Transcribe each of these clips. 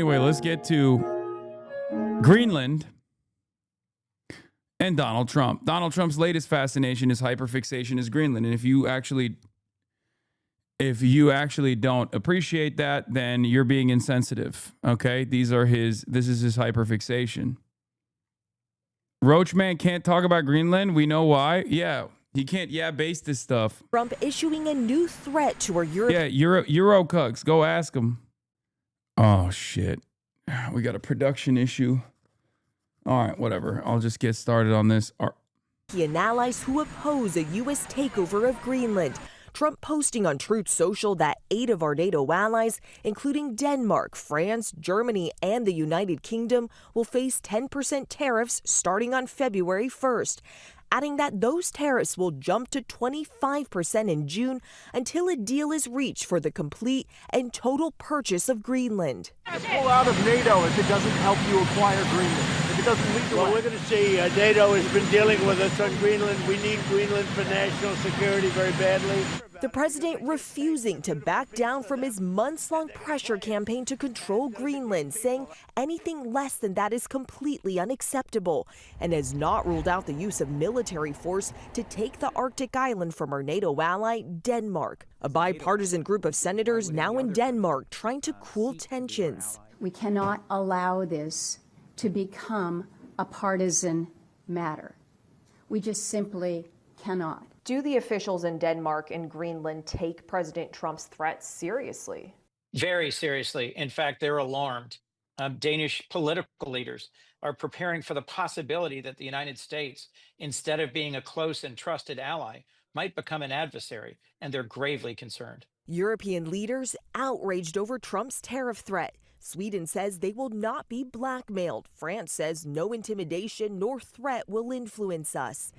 Anyway, let's get to Greenland and Donald Trump. Donald Trump's latest fascination, his hyperfixation, is Greenland. And if you actually don't appreciate that, then you're being insensitive. Okay? This is his hyperfixation. Roachman can't talk about Greenland. We know why. Yeah. He can't base this stuff. Trump issuing a new threat to our Europe. Yeah, Euro cucks. Go ask him. Oh, shit. We got a production issue. All right, whatever. I'll just get started on this. And allies who oppose a U.S. takeover of Greenland. Trump posting on Truth Social that 8 of our NATO allies, including Denmark, France, Germany, and the United Kingdom, will face 10% tariffs starting on February 1st. Adding that those tariffs will jump to 25% in June until a deal is reached for the complete and total purchase of Greenland. Pull out of NATO if it doesn't help you acquire Greenland. If it doesn't lead to Well, we're going to see. NATO has been dealing with us on Greenland. We need Greenland for national security very badly. The president refusing to back down from his months-long pressure campaign to control Greenland, saying anything less than that is completely unacceptable, and has not ruled out the use of military force to take the Arctic island from our NATO ally, Denmark. A bipartisan group of senators now in Denmark trying to cool tensions. We cannot allow this to become a partisan matter. We just simply cannot. Do the officials in Denmark and Greenland take President Trump's threats seriously? Very seriously. In fact, they're alarmed. Danish political leaders are preparing for the possibility that the United States, instead of being a close and trusted ally, might become an adversary, and they're gravely concerned. European leaders outraged over Trump's tariff threat. Sweden says they will not be blackmailed. France says no intimidation nor threat will influence us.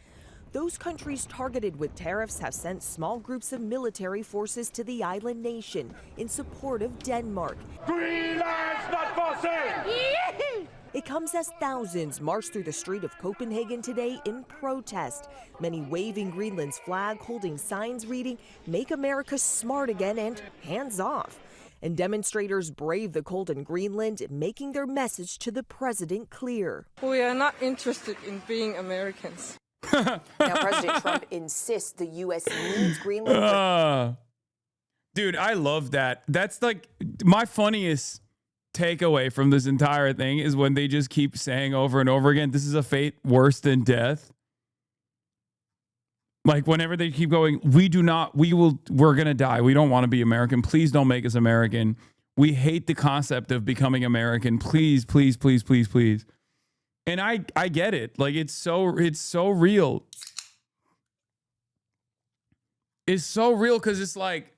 Those countries targeted with tariffs have sent small groups of military forces to the island nation in support of Denmark. Greenland's not for sale! It comes as thousands march through the street of Copenhagen today in protest. Many waving Greenland's flag, holding signs reading, "Make America Smart Again" and "Hands Off." And demonstrators brave the cold in Greenland, making their message to the president clear. We are not interested in being Americans. Now, President Trump insists the U.S. needs Greenland. Dude, I love that. That's like my funniest takeaway from this entire thing is when they just keep saying over and over again, this is a fate worse than death. Like whenever they keep going, we're going to die. We don't want to be American. Please don't make us American. We hate the concept of becoming American. Please, please, please, please, please. And I get it. Like it's so real. It's so real because it's like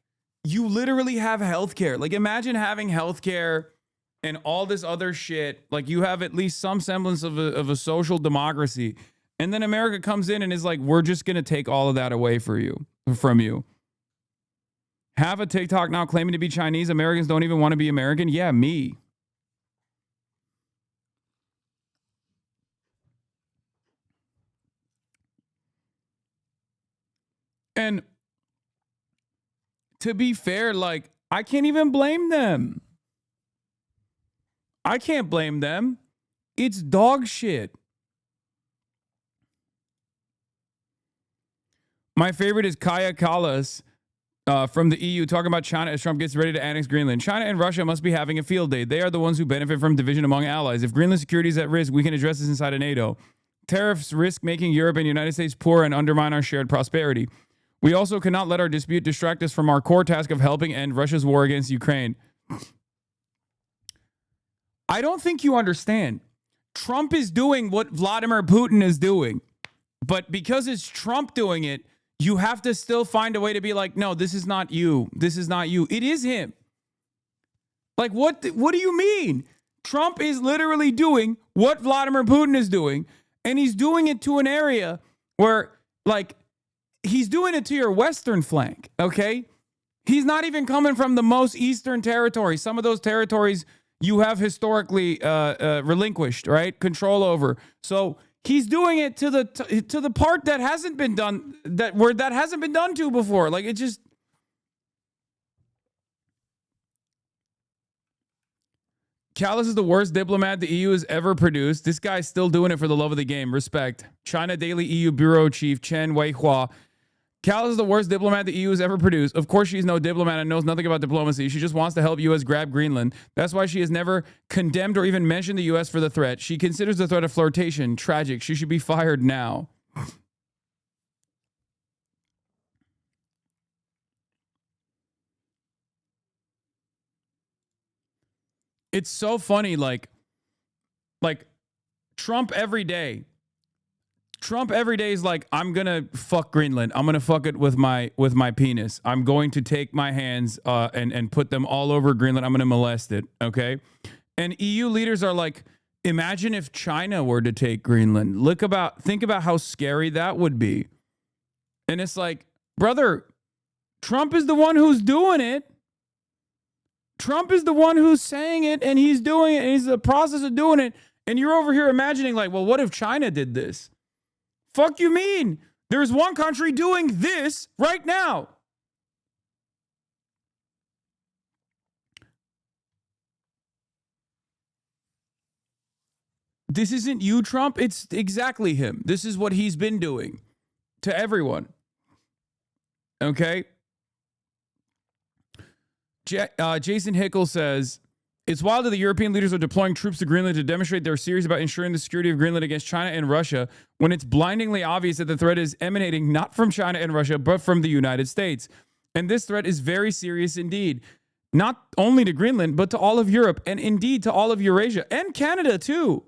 you literally have healthcare. Like imagine having healthcare and all this other shit. Like you have at least some semblance of a social democracy. And then America comes in and is like, we're just going to take all of that away from you. Have a TikTok now claiming to be Chinese. Americans don't even want to be American. Yeah, me. And to be fair, like, I can't even blame them. I can't blame them. It's dog shit. My favorite is Kaya Kallas from the EU talking about China as Trump gets ready to annex Greenland. China and Russia must be having a field day. They are the ones who benefit from division among allies. If Greenland security is at risk, we can address this inside of NATO. Tariffs risk making Europe and the United States poor and undermine our shared prosperity. We also cannot let our dispute distract us from our core task of helping end Russia's war against Ukraine. I don't think you understand. Trump is doing what Vladimir Putin is doing. But because it's Trump doing it, you have to still find a way to be like, no, this is not you. This is not you. It is him. Like, what do you mean? Trump is literally doing what Vladimir Putin is doing, and he's doing it to an area where, like, he's doing it to your western flank, okay? He's not even coming from the most eastern territory. Some of those territories you have historically relinquished, right? Control over. So he's doing it to the part that hasn't been done, that hasn't been done to before. Like, it just... Callas is the worst diplomat the EU has ever produced. This guy's still doing it for the love of the game. Respect. China Daily EU Bureau Chief Chen Weihua. Callas is the worst diplomat the EU has ever produced. Of course, she's no diplomat and knows nothing about diplomacy. She just wants to help U.S. grab Greenland. That's why she has never condemned or even mentioned the U.S. for the threat. She considers the threat a flirtation. Tragic. She should be fired now. It's so funny, like Trump every day. Trump every day is like, I'm gonna fuck Greenland. I'm gonna fuck it with my penis. I'm going to take my hands and put them all over Greenland. I'm gonna molest it. Okay. And EU leaders are like, imagine if China were to take Greenland. Think about how scary that would be. And it's like, brother, Trump is the one who's doing it. Trump is the one who's saying it, and he's doing it, and he's in the process of doing it. And you're over here imagining, like, well, what if China did this? Fuck you mean? There's one country doing this right now. This isn't you, Trump. It's exactly him. This is what he's been doing to everyone. Okay? Jason Hickel says, it's wild that the European leaders are deploying troops to Greenland to demonstrate they're serious about ensuring the security of Greenland against China and Russia when it's blindingly obvious that the threat is emanating not from China and Russia, but from the United States. And this threat is very serious indeed, not only to Greenland, but to all of Europe and indeed to all of Eurasia and Canada too.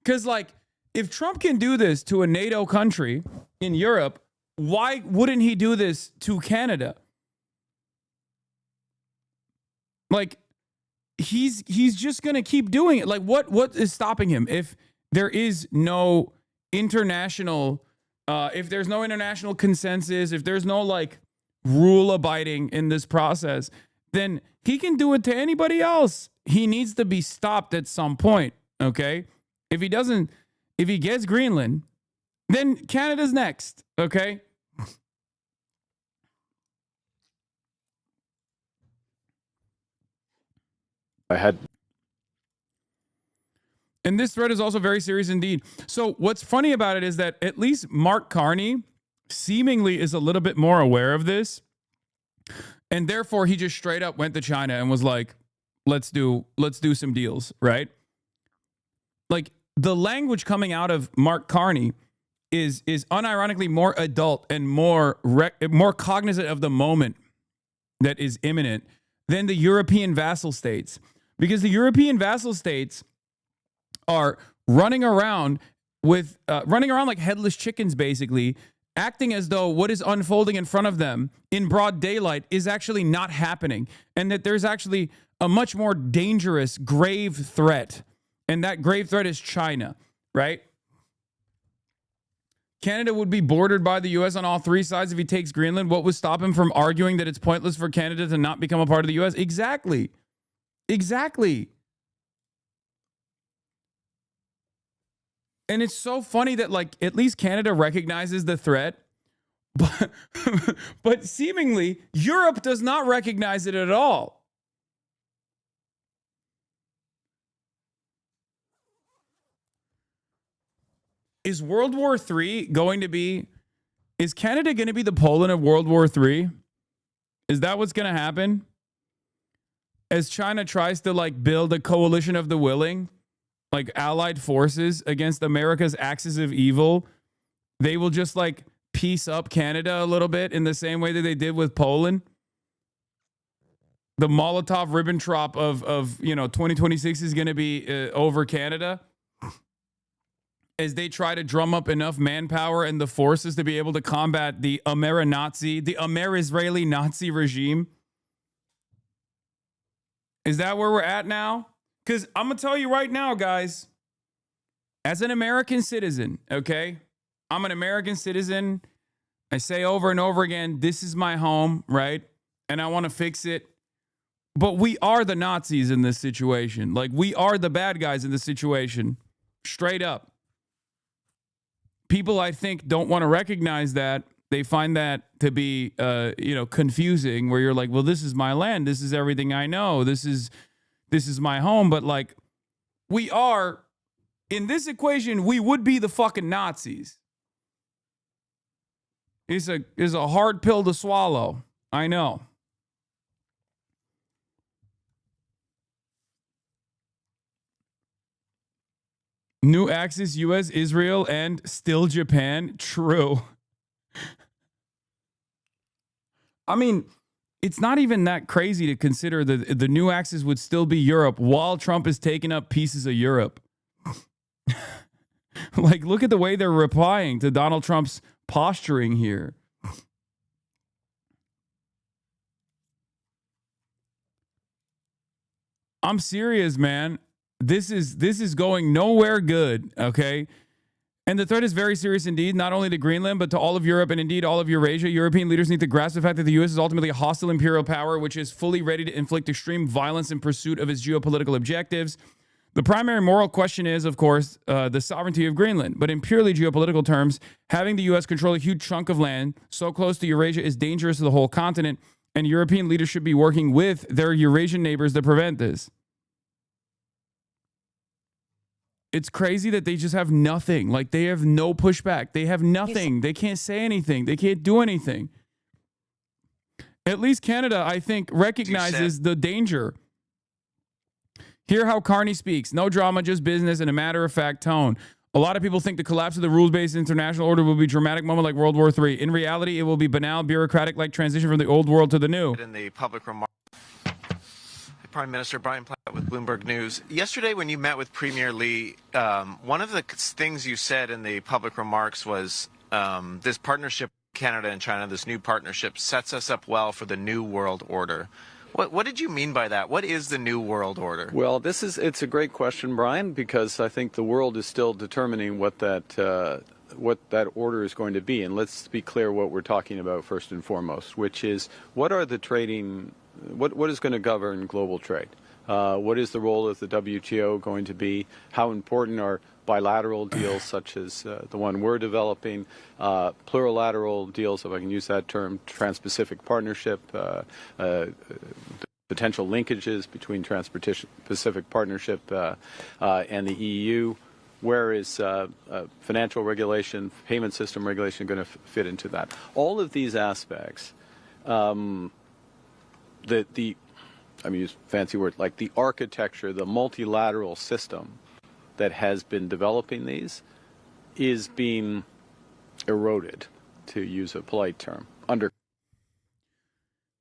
Because like, if Trump can do this to a NATO country in Europe, why wouldn't he do this to Canada? Like, he's just going to keep doing it. Like, what is stopping him? If there is no international, if there's no international consensus, if there's no, like, rule abiding in this process, then he can do it to anybody else. He needs to be stopped at some point, okay? If he gets Greenland, then Canada's next, okay? And this threat is also very serious indeed. So what's funny about it is that at least Mark Carney seemingly is a little bit more aware of this. And therefore he just straight up went to China and was like, let's do some deals, right? Like, the language coming out of Mark Carney is unironically more adult and more cognizant of the moment that is imminent than the European vassal states. Because the European vassal states are running around like headless chickens, basically, acting as though what is unfolding in front of them in broad daylight is actually not happening, and that there's actually a much more dangerous, grave threat. And that grave threat is China, right? Canada would be bordered by the U.S. on all three sides if he takes Greenland. What would stop him from arguing that it's pointless for Canada to not become a part of the U.S.? Exactly. And it's so funny that, like, at least Canada recognizes the threat, but seemingly Europe does not recognize it at all. Is World War III is Canada going to be the Poland of World War III? Is that what's going to happen? As China tries to, like, build a coalition of the willing, like allied forces against America's axis of evil, they will just, like, piece up Canada a little bit in the same way that they did with Poland. The Molotov-Ribbentrop of 2026 is going to be over Canada, as they try to drum up enough manpower and the forces to be able to combat the Amer-Israeli Nazi regime. Is that where we're at now? Because I'm going to tell you right now, guys, as an American citizen, okay? I'm an American citizen. I say over and over again, this is my home, right? And I want to fix it. But we are the Nazis in this situation. Like, we are the bad guys in this situation. Straight up. People, I think, don't want to recognize that. They find that to be, confusing, where you're like, well, this is my land. This is everything I know. This is this is my home, but like we are in this equation, we would be the fucking Nazis. Is a hard pill to swallow. I know. New axis, U.S., Israel, and still Japan. True. I mean, it's not even that crazy to consider that the new axis would still be Europe while Trump is taking up pieces of Europe. Like, look at the way they're replying to Donald Trump's posturing here. I'm serious, man. This is going nowhere good, okay? And the threat is very serious indeed, not only to Greenland, but to all of Europe and indeed all of Eurasia. European leaders need to grasp the fact that the U.S. is ultimately a hostile imperial power, which is fully ready to inflict extreme violence in pursuit of its geopolitical objectives. The primary moral question is, of course, the sovereignty of Greenland. But in purely geopolitical terms, having the U.S. control a huge chunk of land so close to Eurasia is dangerous to the whole continent, and European leaders should be working with their Eurasian neighbors to prevent this. It's crazy that they just have nothing. Like, they have no pushback. They have nothing. They can't say anything. They can't do anything. At least Canada, I think, recognizes the danger. Hear how Carney speaks. No drama, just business, and a matter-of-fact tone. A lot of people think the collapse of the rules-based international order will be a dramatic moment like World War III. In reality, it will be banal, bureaucratic-like transition from the old world to the new. In the public remarks, Prime Minister Brian Platt with Bloomberg News. Yesterday, when you met with Premier Lee, one of the things you said in the public remarks was this partnership with Canada and China, this new partnership, sets us up well for the new world order. What did you mean by that? What is the new world order? Well, it's a great question, Brian, because I think the world is still determining what that order is going to be. And let's be clear what we're talking about first and foremost, which is what are the trading, what is going to govern global trade? What is the role of the WTO going to be? How important are bilateral deals such as the one we're developing, plurilateral deals, if I can use that term, Trans-Pacific Partnership, potential linkages between Trans-Pacific Partnership and the EU? Where is financial regulation, payment system regulation going to fit into that? All of these aspects, I mean, use a fancy word, like the architecture, the multilateral system that has been developing these is being eroded, to use a polite term.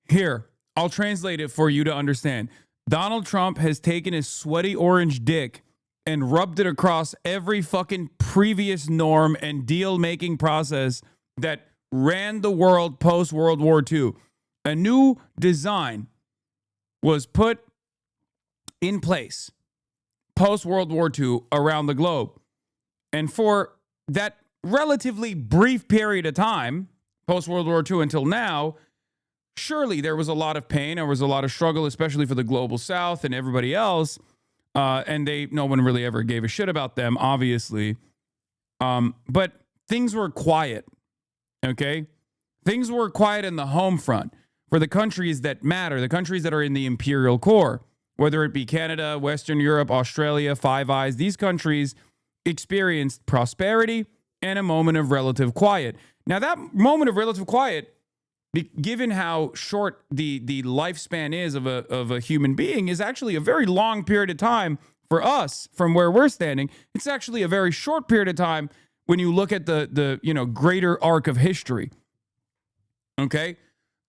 Here, I'll translate it for you to understand. Donald Trump has taken his sweaty orange dick and rubbed it across every fucking previous norm and deal-making process that ran the world post-World War II. A new design was put in place post-World War II around the globe. And for that relatively brief period of time, post-World War II until now, surely there was a lot of pain, there was a lot of struggle, especially for the global South and everybody else. And no one really ever gave a shit about them, obviously. But things were quiet, okay? Things were quiet in the home front for the countries that matter, the countries that are in the imperial core, whether it be Canada, Western Europe, Australia, Five Eyes. These countries experienced prosperity and a moment of relative quiet. Now, that moment of relative quiet, given how short the lifespan is of a human being, is actually a very long period of time for us from where we're standing. It's actually a very short period of time when you look at the greater arc of history. Okay?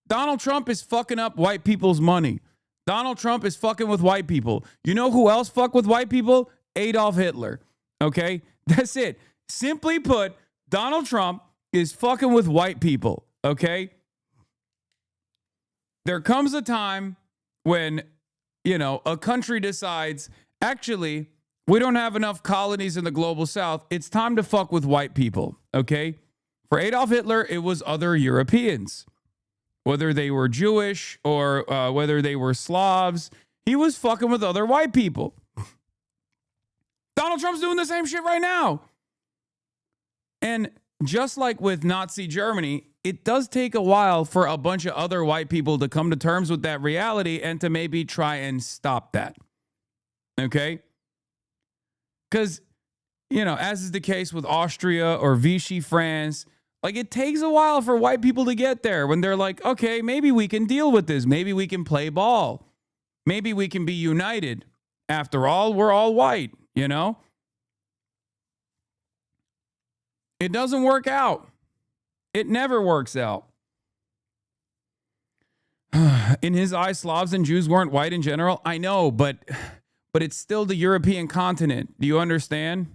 Donald Trump is fucking up white people's money. Donald Trump is fucking with white people. You know who else fuck with white people? Adolf Hitler. Okay? That's it. Simply put, Donald Trump is fucking with white people. Okay? There comes a time when, a country decides, actually, we don't have enough colonies in the global South. It's time to fuck with white people. Okay? For Adolf Hitler, it was other Europeans. Whether they were Jewish or whether they were Slavs, he was fucking with other white people. Donald Trump's doing the same shit right now. And just like with Nazi Germany, it does take a while for a bunch of other white people to come to terms with that reality and to maybe try and stop that. Okay? Because, as is the case with Austria or Vichy France, like it takes a while for white people to get there when they're like, okay, maybe we can deal with this. Maybe we can play ball. Maybe we can be united. After all, we're all white, It doesn't work out. It never works out. In his eyes, Slavs and Jews weren't white in general. I know, but it's still the European continent. Do you understand?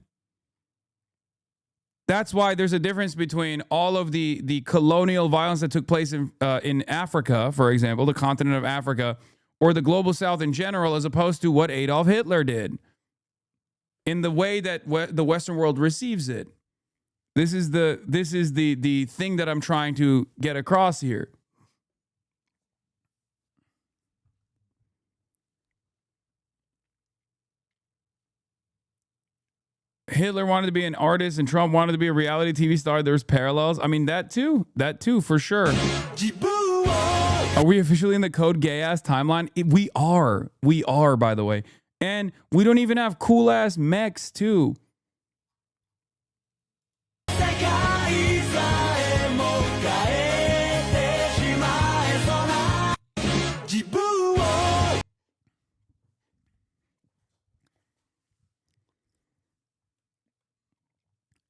That's why there's a difference between all of the colonial violence that took place in Africa, for example, the continent of Africa, or the global South in general, as opposed to what Adolf Hitler did in the way that the Western world receives it. This is the thing that I'm trying to get across here. Hitler wanted to be an artist and Trump wanted to be a reality TV star. There's parallels. I mean, that too, for sure. Are we officially in the code gay ass timeline? We are, by the way. And we don't even have cool ass mechs too.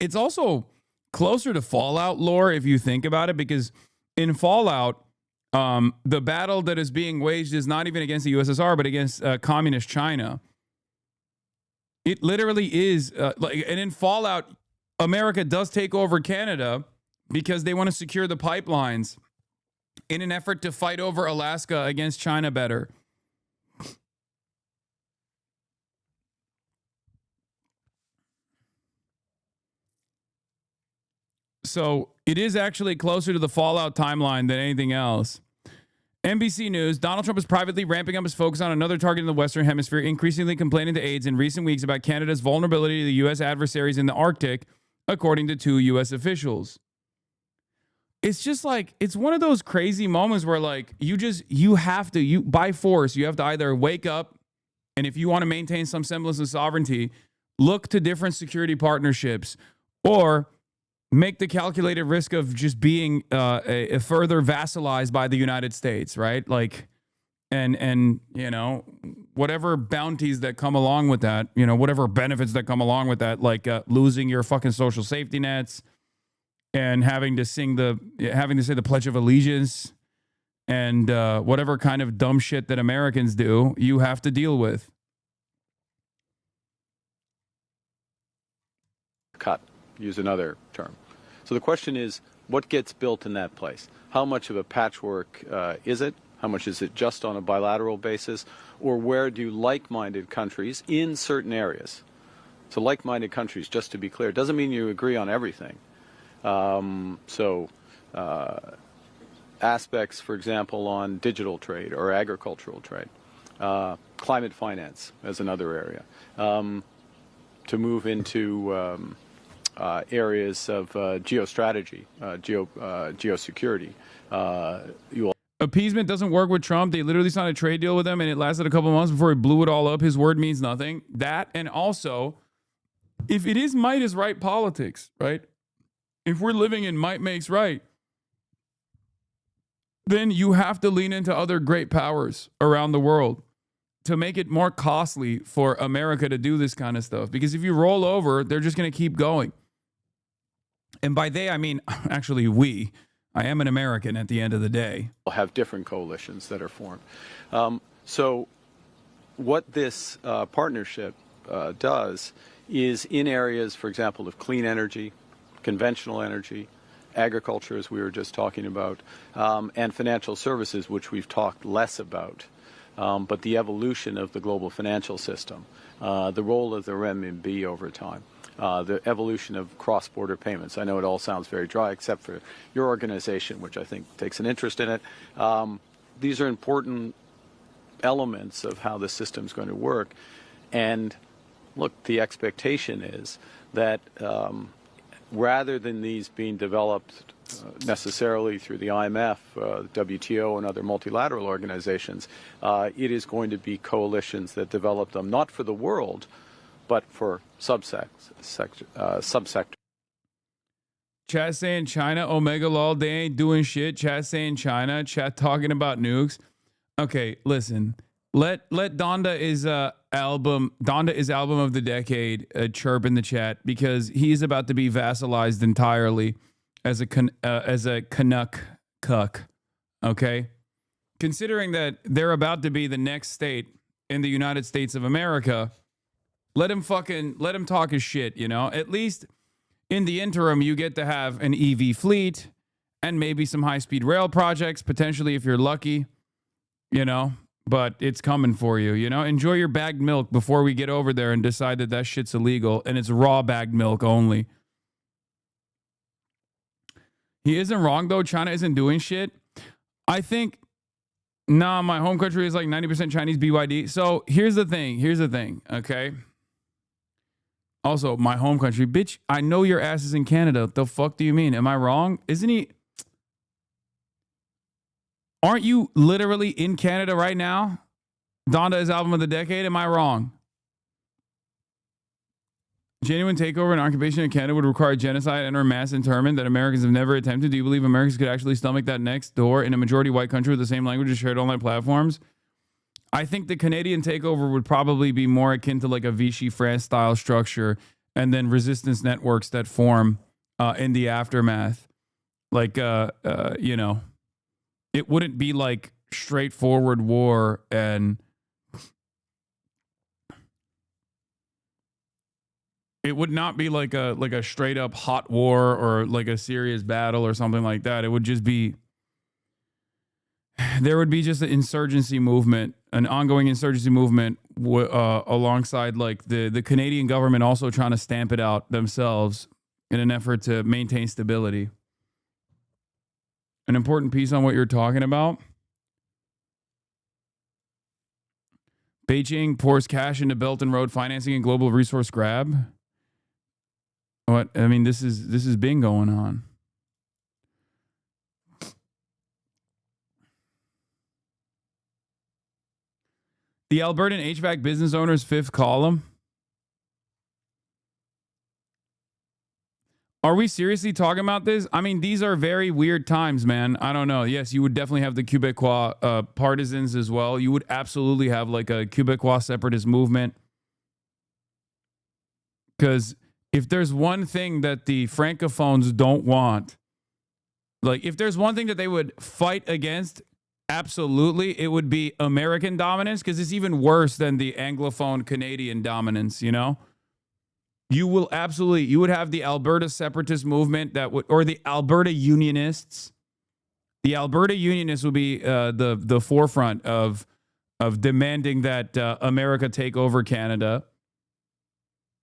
It's also closer to Fallout lore if you think about it, because in Fallout, the battle that is being waged is not even against the USSR, but against communist China. It literally is, and in Fallout, America does take over Canada because they want to secure the pipelines in an effort to fight over Alaska against China better. So it is actually closer to the Fallout timeline than anything else. NBC News, Donald Trump is privately ramping up his focus on another target in the Western Hemisphere, increasingly complaining to aides in recent weeks about Canada's vulnerability to the U.S. adversaries in the Arctic, according to 2 U.S. officials. It's just like, it's one of those crazy moments where like, you have to, by force, you have to either wake up, and if you want to maintain some semblance of sovereignty, look to different security partnerships, or make the calculated risk of just being a further vassalized by the United States, right? Like, and whatever bounties that come along with that, whatever benefits that come along with that, like losing your fucking social safety nets and having to say the Pledge of Allegiance and whatever kind of dumb shit that Americans do, you have to deal with. Cut. Use another term. So the question is, what gets built in that place? How much of a patchwork is it? How much is it just on a bilateral basis? Or where do like-minded countries in certain areas? So like-minded countries, just to be clear, doesn't mean you agree on everything. Aspects, for example, on digital trade or agricultural trade, climate finance as another area, to move into areas of geostrategy, geosecurity. Appeasement doesn't work with Trump. They literally signed a trade deal with him, and it lasted a couple months before he blew it all up. His word means nothing. That, and also, if it is might is right politics, right? If we're living in might makes right, then you have to lean into other great powers around the world to make it more costly for America to do this kind of stuff. Because if you roll over, they're just going to keep going. And by they, I mean, actually, we. I am an American at the end of the day. We'll have different coalitions that are formed. So what this partnership does is in areas, for example, of clean energy, conventional energy, agriculture, as we were just talking about, and financial services, which we've talked less about, but the evolution of the global financial system, the role of the renminbi over time. The evolution of cross-border payments. I know it all sounds very dry, except for your organization, which I think takes an interest in it. These are important elements of how the system's going to work. And look, the expectation is that rather than these being developed necessarily through the IMF, WTO, and other multilateral organizations. It is going to be coalitions that develop them, not for the world, but for subsectors. Chat saying China, Omega lol, they ain't doing shit. Chat saying China, chat talking about nukes. Okay, listen. Let Donda is album of the decade chirp in the chat, because he's about to be vassalized entirely as a Canuck cuck. Okay, considering that they're about to be the next state in the United States of America, let him talk his shit. You know, at least in the interim, you get to have an EV fleet and maybe some high-speed rail projects, potentially if you're lucky, you know, but it's coming for you, you know. Enjoy your bagged milk before we get over there and decide that that shit's illegal, and it's raw bagged milk only. He isn't wrong, though. China isn't doing shit. I think, nah, my home country is like 90% Chinese BYD. So here's the thing, okay? Also, my home country, bitch, I know your ass is in Canada. What the fuck do you mean? Am I wrong? Isn't he? Aren't you literally in Canada right now? Donda is album of the decade. Am I wrong? Genuine takeover and occupation in Canada would require genocide and or mass internment that Americans have never attempted. Do you believe Americans could actually stomach that next door in a majority white country with the same languages shared online platforms? I think the Canadian takeover would probably be more akin to like a Vichy France style structure, and then resistance networks that form in the aftermath. Like, you know, it wouldn't be like straightforward war, and it would not be like a straight up hot war or like a serious battle or something like that. It would just be, there would be just an insurgency movement, an ongoing insurgency movement alongside like the Canadian government also trying to stamp it out themselves in an effort to maintain stability. An important piece on what you're talking about. Beijing pours cash into Belt and Road financing and global resource grab. What? I mean, this is been going on. The Albertan HVAC business owner's fifth column. Are we seriously talking about this? I mean, these are very weird times, man. I don't know. Yes, you would definitely have the Quebecois partisans as well. You would absolutely have like a Quebecois separatist movement. Because if there's one thing that the Francophones don't want, like if there's one thing that they would fight against, absolutely, it would be American dominance, because it's even worse than the Anglophone Canadian dominance, you know? You will absolutely, you would have the Alberta separatist movement that would, or the Alberta Unionists. The Alberta Unionists would be the forefront of demanding that America take over Canada.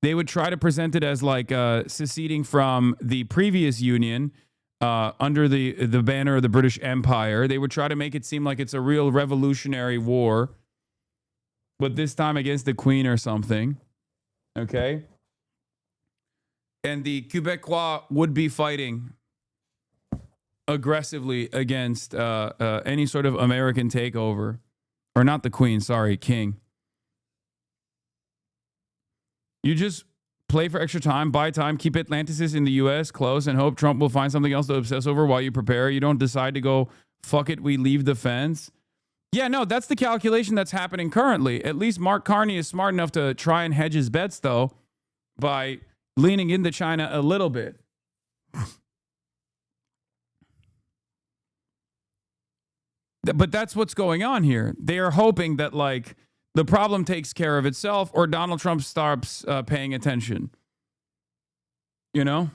They would try to present it as like seceding from the previous union under the banner of the British Empire. They would try to make it seem like it's a real revolutionary war, but this time against the Queen or something. Okay? And the Quebecois would be fighting aggressively against any sort of American takeover. Or not the Queen, sorry, King. You just play for extra time, buy time, keep Atlantis in the U.S. close, and hope Trump will find something else to obsess over while you prepare. You don't decide to go, fuck it, we leave the fence. Yeah, no, that's the calculation that's happening currently. At least Mark Carney is smart enough to try and hedge his bets, though, by leaning into China a little bit. But that's what's going on here. They are hoping that, like, the problem takes care of itself or Donald Trump stops paying attention. You know?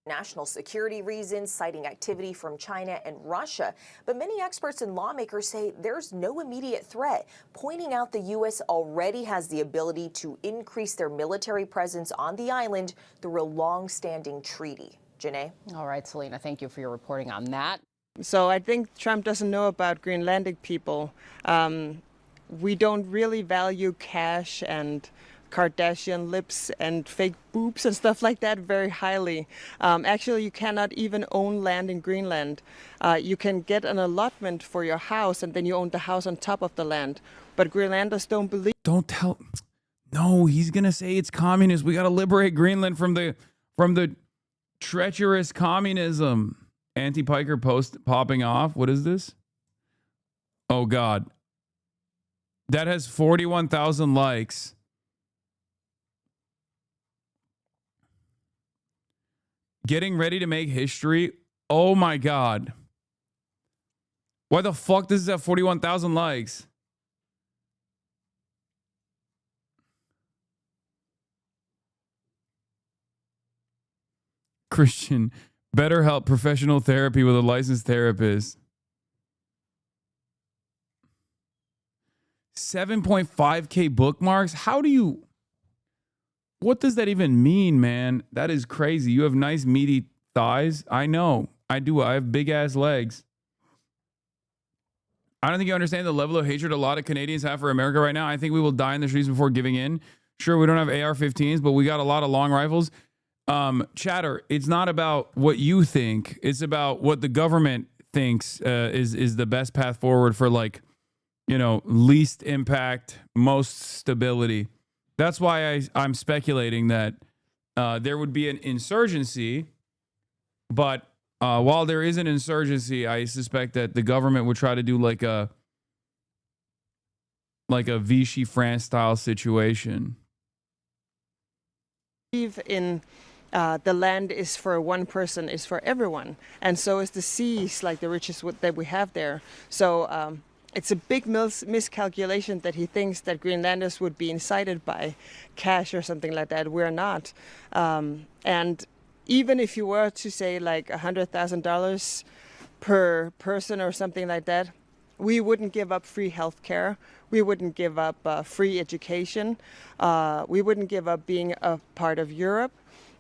National security reasons, citing activity from China and Russia. But many experts and lawmakers say there's no immediate threat, pointing out the U.S. already has the ability to increase their military presence on the island through a long-standing treaty. Janae? All right, Selena, thank you for your reporting on that. So I think Trump doesn't know about Greenlandic people. We don't really value cash and Kardashian lips and fake boobs and stuff like that very highly. Actually, you cannot even own land in Greenland. You can get an allotment for your house, and then you own the house on top of the land. But Greenlanders don't believe. Don't tell. No, he's gonna say it's communist. We gotta liberate Greenland from the treacherous communism. Anti-Piker post popping off. What is this? Oh God. That has 41,000 likes. Getting ready to make history. Oh my God. Why the fuck does this have 41,000 likes? Christian, BetterHelp professional therapy with a licensed therapist. 7.5K bookmarks. How do you... What does that even mean, man? That is crazy. You have nice meaty thighs. I know. I do. I have big ass legs. I don't think you understand the level of hatred a lot of Canadians have for America right now. I think we will die in the streets before giving in. Sure, we don't have AR-15s, but we got a lot of long rifles. Chatter, it's not about what you think. It's about what the government thinks is the best path forward for, like, you know, least impact, most stability. That's why I'm speculating that there would be an insurgency, but while there is an insurgency, I suspect that the government would try to do like a Vichy France style situation. In the land is for one person, is for everyone, and so is the seas, like the riches that we have there. So it's a big miscalculation that he thinks that Greenlanders would be incited by cash or something like that. We're not. And even if you were to say like $100,000 per person or something like that, we wouldn't give up free healthcare. We wouldn't give up free education. We wouldn't give up being a part of Europe.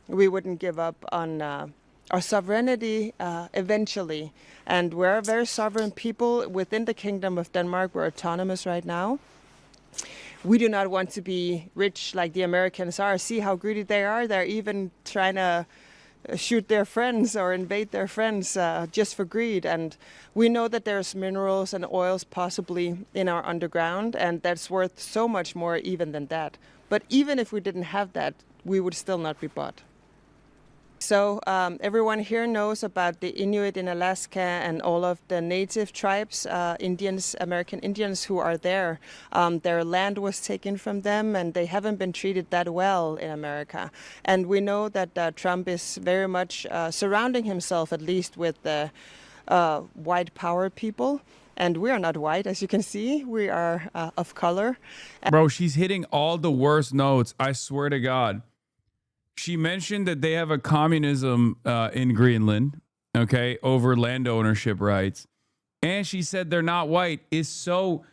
We wouldn't give up on our sovereignty eventually. And we're a very sovereign people within the Kingdom of Denmark. We're autonomous right now. We do not want to be rich like the Americans are. See how greedy they are. They're even trying to shoot their friends or invade their friends just for greed. And we know that there's minerals and oils possibly in our underground, and that's worth so much more even than that. But even if we didn't have that, we would still not be bought. So everyone here knows about the Inuit in Alaska and all of the native tribes, Indians, American Indians who are there. Their land was taken from them, and they haven't been treated that well in America. And we know that Trump is very much surrounding himself, at least with the white power people. And we are not white, as you can see. We are of color. Bro, she's hitting all the worst notes. I swear to God. She mentioned that they have a communism in Greenland, okay, over land ownership rights. And she said they're not white. Is so,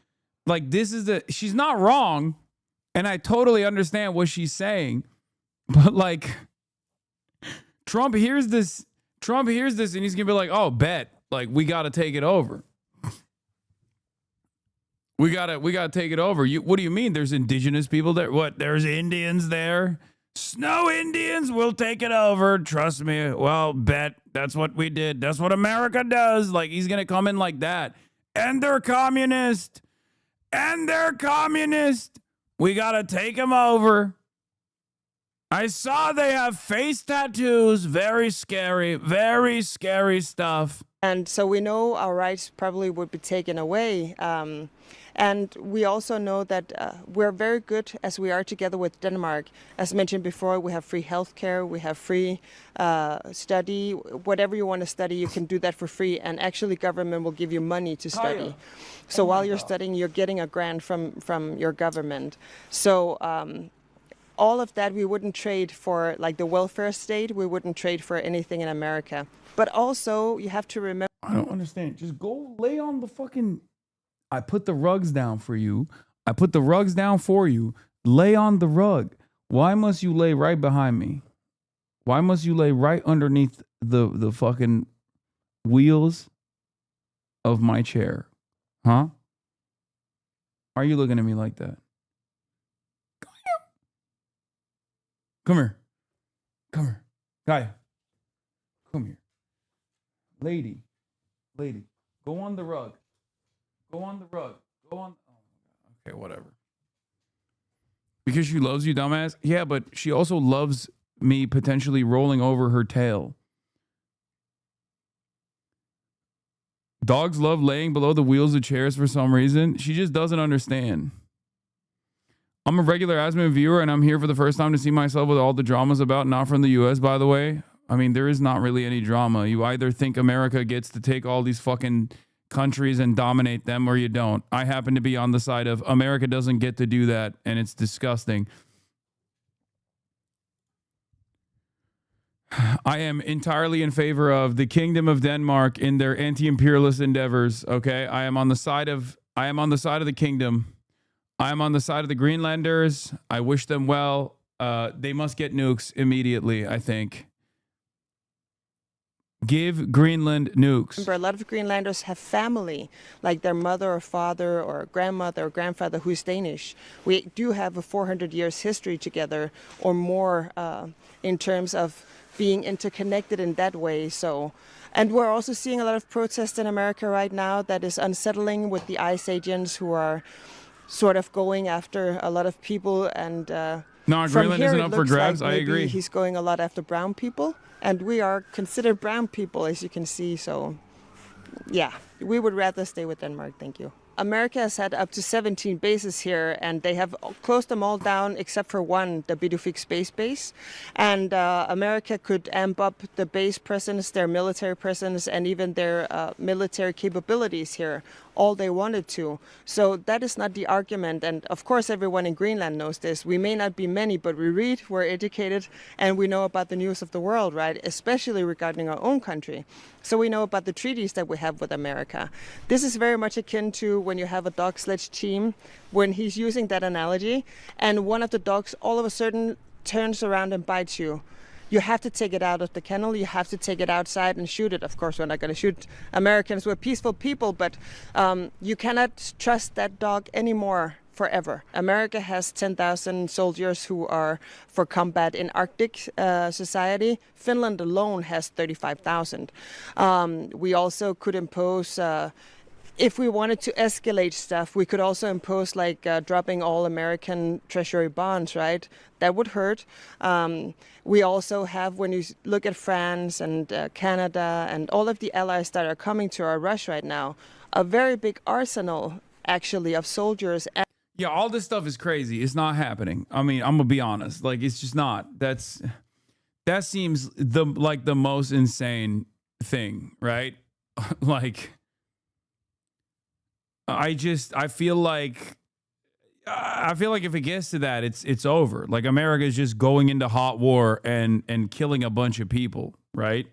like, this is the, she's not wrong. And I totally understand what she's saying. But, like, Trump hears this and he's going to be like, oh, bet. Like, we got to take it over. We gotta take it over. What do you mean there's indigenous people there? What, there's Indians there? Snow Indians will take it over. Trust me. Well, bet. That's what we did. That's what America does. Like, he's going to come in like that. And they're communist. And they're communist. We got to take them over. I saw they have face tattoos. Very scary stuff. And so we know our rights probably would be taken away. And we also know that we're very good as we are together with Denmark. As mentioned before, we have free healthcare, we have free study. Whatever you want to study, you can do that for free. And actually, government will give you money to study. So while you're studying, you're getting a grant from your government. So all of that we wouldn't trade for, like the welfare state. We wouldn't trade for anything in America. But also, you have to remember. I don't understand. Just go lay on the fucking. I put the rugs down for you. I put the rugs down for you. Lay on the rug. Why must you lay right behind me? Why must you lay right underneath the fucking wheels of my chair? Huh? Why are you looking at me like that? Come here. Come here. Guy. Come here. Lady. Go on the rug. Go on the rug. Go on. Oh my God. Okay, whatever. Because she loves you, dumbass? Yeah, but she also loves me potentially rolling over her tail. Dogs love laying below the wheels of chairs for some reason. She just doesn't understand. I'm a regular Asman viewer, and I'm here for the first time to see myself with all the dramas about, not from the U.S., by the way. I mean, there is not really any drama. You either think America gets to take all these fucking countries and dominate them, or you don't. I happen to be on the side of America doesn't get to do that, and it's disgusting. I am entirely in favor of the Kingdom of Denmark in their anti-imperialist endeavors. Okay, I am on the side of the kingdom. I am on the side of the Greenlanders. I wish them well. They must get nukes immediately, I think. Give Greenland nukes. Remember, a lot of Greenlanders have family, like their mother or father or grandmother or grandfather who's Danish. We do have a 400 years history together or more in terms of being interconnected in that way. So, and we're also seeing a lot of protests in America right now that is unsettling with the ICE agents who are sort of going after a lot of people. And no, Greenland isn't up for grabs. I agree. He's going a lot after brown people. And we are considered brown people, as you can see. So, yeah, we would rather stay with Denmark. Thank you. America has had up to 17 bases here, and they have closed them all down except for one, the Bidufik Space Base. And America could amp up the base presence, their military presence, and even their military capabilities here all they wanted to. So that is not the argument. And of course, everyone in Greenland knows this. We may not be many, but we read, we're educated, and we know about the news of the world, right? Especially regarding our own country. So we know about the treaties that we have with America. This is very much akin to when you have a dog sledge team, when he's using that analogy, and one of the dogs all of a sudden turns around and bites you. You have to take it out of the kennel. You have to take it outside and shoot it. Of course, we're not going to shoot Americans. We're peaceful people, but you cannot trust that dog anymore forever. America has 10,000 soldiers who are for combat in Arctic society. Finland alone has 35,000. We also could impose if we wanted to escalate stuff, we could also impose like dropping all American treasury bonds, right? That would hurt. We also have, when you look at France and Canada and all of the allies that are coming to our rush right now, a very big arsenal actually of soldiers. Yeah, all this stuff is crazy. It's not happening. I mean, I'm gonna be honest. Like, it's just not. That seems like the most insane thing, right? Like, I feel like if it gets to that, it's over. Like, America is just going into hot war and killing a bunch of people, right?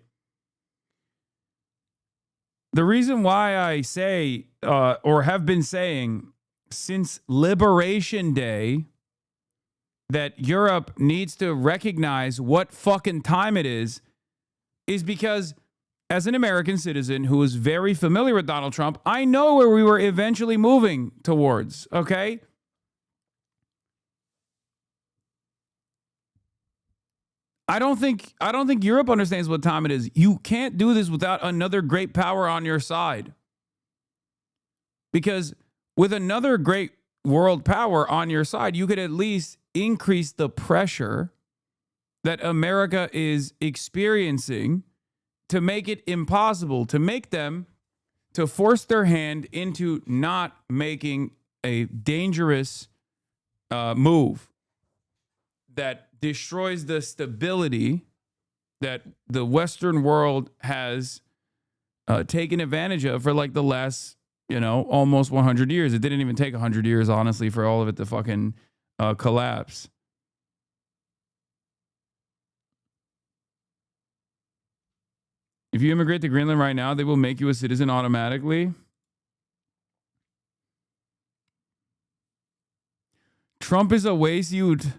The reason why I say or have been saying since Liberation Day that Europe needs to recognize what fucking time it is because as an American citizen who is very familiar with Donald Trump, I know where we were eventually moving towards, okay? I don't think Europe understands what time it is. You can't do this without another great power on your side. Because with another great world power on your side, you could at least increase the pressure that America is experiencing to make it impossible, to make them, to force their hand into not making a dangerous move that destroys the stability that the Western world has taken advantage of for like the last, almost 100 years. It didn't even take 100 years, honestly, for all of it to fucking collapse. If you immigrate to Greenland right now, they will make you a citizen automatically. Trump is a waste youth.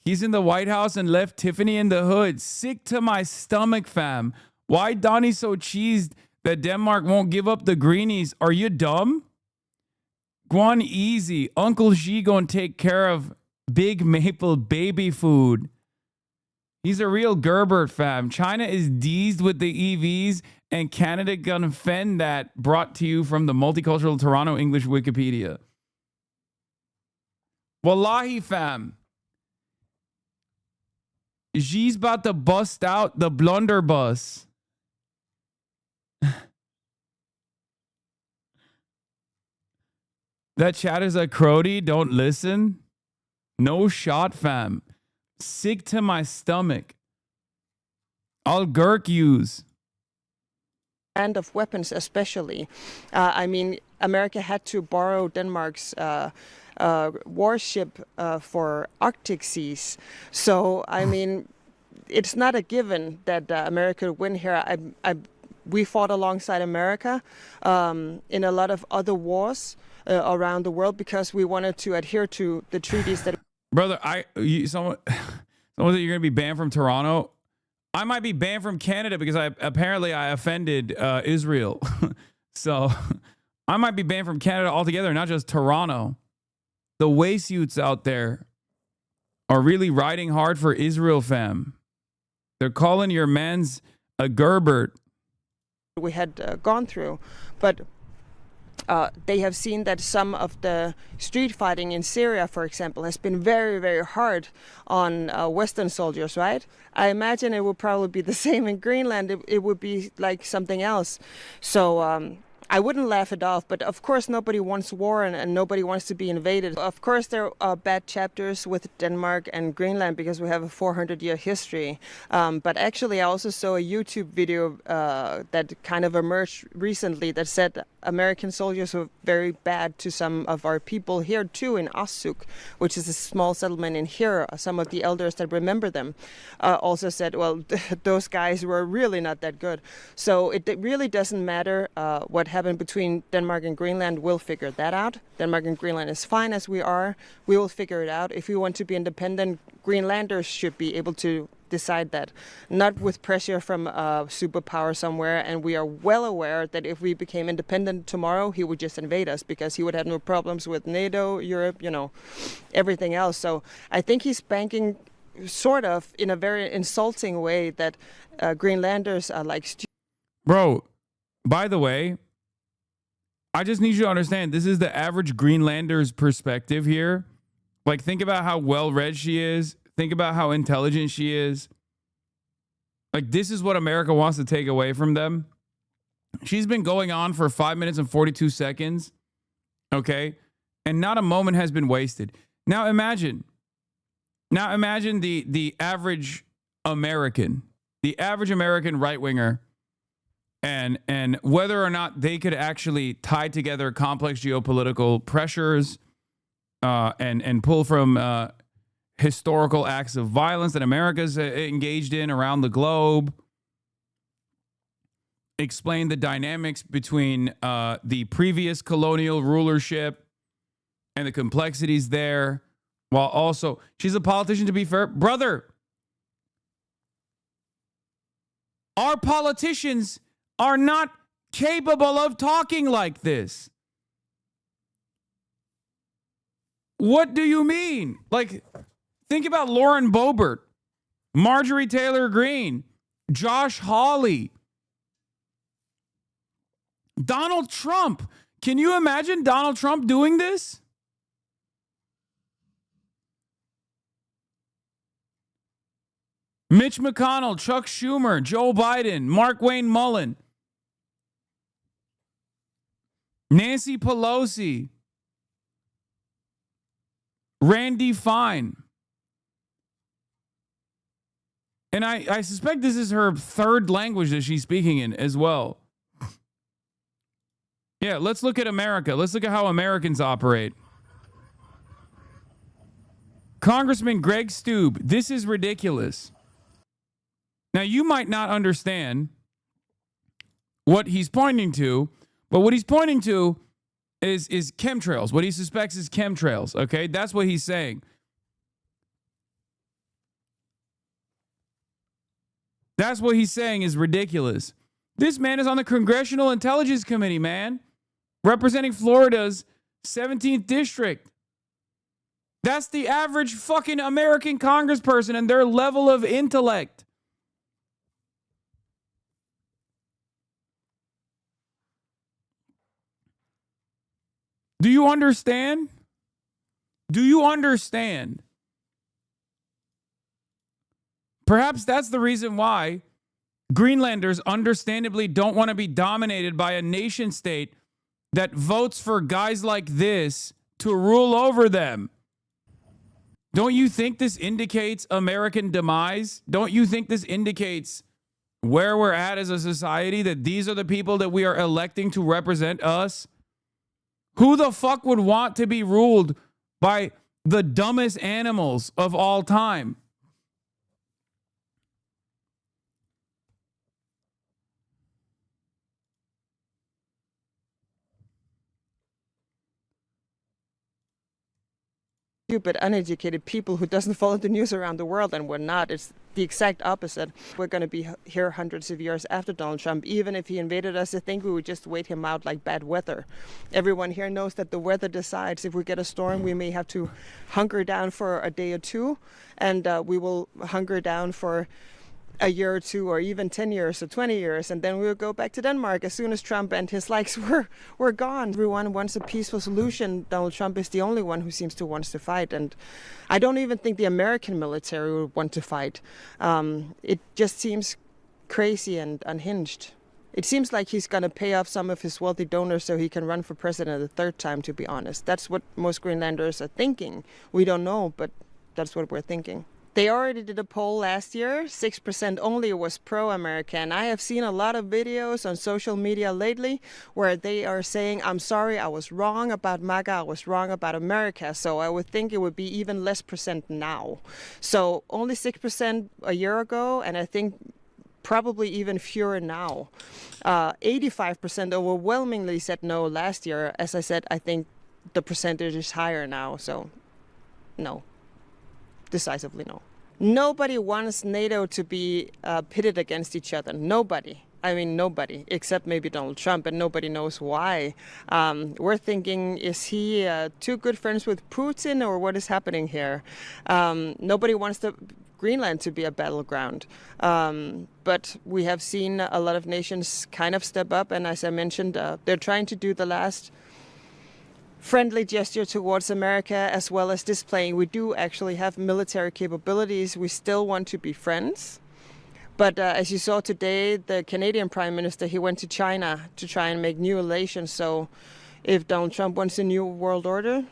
He's in the White House and left Tiffany in the hood. Sick to my stomach, fam. Why Donnie so cheesed that Denmark won't give up the greenies? Are you dumb? Guan easy. Uncle Xi gonna take care of Big Maple baby food. He's a real Gerbert, fam. China is deezed with the EVs, and Canada gonna fend that. Brought to you from the Multicultural Toronto English Wikipedia. Wallahi, fam. She's about to bust out the blunderbuss. That chat is a crody. Don't listen. No shot, fam. Sick to my stomach. I'll gurk yous. And of weapons, especially. I mean, America had to borrow Denmark's warship for Arctic seas. So, I mean, it's not a given that America would win here. We fought alongside America in a lot of other wars around the world because we wanted to adhere to the treaties that. Brother, someone that you're gonna be banned from Toronto. I might be banned from Canada because I offended Israel. So I might be banned from Canada altogether, not just Toronto. The waysuits out there are really riding hard for Israel, fam. They're calling your man's a Gerbert. We had gone through, but they have seen that some of the street fighting in Syria, for example, has been very, very hard on Western soldiers, right? I imagine it would probably be the same in Greenland. It would be like something else. So I wouldn't laugh it off, but of course nobody wants war and nobody wants to be invaded. Of course there are bad chapters with Denmark and Greenland because we have a 400-year history. But actually I also saw a YouTube video that kind of emerged recently that said American soldiers were very bad to some of our people here too in Assuk, which is a small settlement in here. Some of the elders that remember them also said, well, those guys were really not that good. So it really doesn't matter what happened between Denmark and Greenland. We'll figure that out. Denmark and Greenland is fine as we are. We will figure it out. If we want to be independent, Greenlanders should be able to decide that, not with pressure from a superpower somewhere. And we are well aware that if we became independent tomorrow, he would just invade us because he would have no problems with NATO, Europe, everything else. So I think he's banking sort of in a very insulting way that Greenlanders are like Bro, by the way, I just need you to understand, this is the average Greenlander's perspective here. Like, think about how well-read she is. Think about how intelligent she is. Like, this is what America wants to take away from them. She's been going on for 5 minutes and 42 seconds. Okay? And not a moment has been wasted. Now imagine the average American right-winger, and whether or not they could actually tie together complex geopolitical pressures and pull from historical acts of violence that America's engaged in around the globe, explain the dynamics between the previous colonial rulership and the complexities there, while also, she's a politician, to be fair. Brother, our politicians are not capable of talking like this. What do you mean? Like, think about Lauren Boebert, Marjorie Taylor Greene, Josh Hawley, Donald Trump. Can you imagine Donald Trump doing this? Mitch McConnell, Chuck Schumer, Joe Biden, Mark Wayne Mullen, Nancy Pelosi, Randy Fine. And I suspect this is her third language that she's speaking in as well. Yeah, let's look at America. Let's look at how Americans operate. Congressman Greg Stube, this is ridiculous. Now, you might not understand what he's pointing to, but what he's pointing to is chemtrails. What he suspects is chemtrails, okay? That's what he's saying. That's what he's saying is ridiculous. This man is on the Congressional Intelligence Committee, man, representing Florida's 17th district. That's the average fucking American congressperson and their level of intellect. Do you understand? Do you understand? Perhaps that's the reason why Greenlanders understandably don't want to be dominated by a nation state that votes for guys like this to rule over them. Don't you think this indicates American demise? Don't you think this indicates where we're at as a society, that these are the people that we are electing to represent us? Who the fuck would want to be ruled by the dumbest animals of all time? Stupid, uneducated people who doesn't follow the news around the world, and we're not. It's the exact opposite. We're going to be here hundreds of years after Donald Trump. Even if he invaded us, I think we would just wait him out like bad weather. Everyone here knows that the weather decides. If we get a storm, we may have to hunker down for a day or two, and we will hunker down for a year or two, or even 10 years or 20 years, and then we will go back to Denmark as soon as Trump and his likes were gone. Everyone wants a peaceful solution. Donald Trump is the only one who seems to want to fight, and I don't even think the American military would want to fight. It just seems crazy and unhinged. It seems like he's going to pay off some of his wealthy donors so he can run for president a third time, to be honest. That's what most Greenlanders are thinking. We don't know, but that's what we're thinking. They already did a poll last year. 6% only was pro-American. I have seen a lot of videos on social media lately where they are saying, I'm sorry, I was wrong about MAGA, I was wrong about America. So I would think it would be even less percent now. So only 6% a year ago, and I think probably even fewer now. 85% overwhelmingly said no last year. As I said, I think the percentage is higher now. So no. Decisively no. Nobody wants NATO to be pitted against each other. Nobody. I mean, nobody, except maybe Donald Trump, and nobody knows why. We're thinking, is he too good friends with Putin, or what is happening here? Nobody wants Greenland to be a battleground. But we have seen a lot of nations kind of step up, and as I mentioned, they're trying to do the last friendly gesture towards America, as well as displaying we do actually have military capabilities. We still want to be friends. But as you saw today, the Canadian Prime Minister, he went to China to try and make new relations. So if Donald Trump wants a new world order,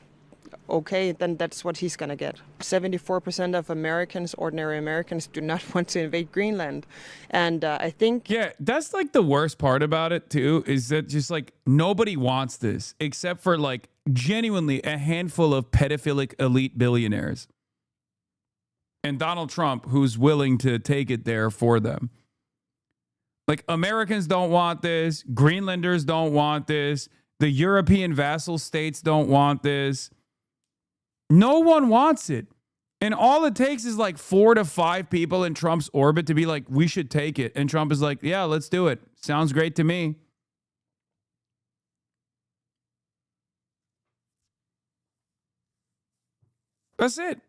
okay, then that's what he's going to get. 74% of Americans, ordinary Americans, do not want to invade Greenland. And I think... Yeah, that's like the worst part about it, too, is that just like nobody wants this except for like genuinely a handful of pedophilic elite billionaires. And Donald Trump, who's willing to take it there for them. Like, Americans don't want this. Greenlanders don't want this. The European vassal states don't want this. No one wants it. And all it takes is like 4 to 5 people in Trump's orbit to be like, we should take it. And Trump is like, yeah, let's do it. Sounds great to me. That's it.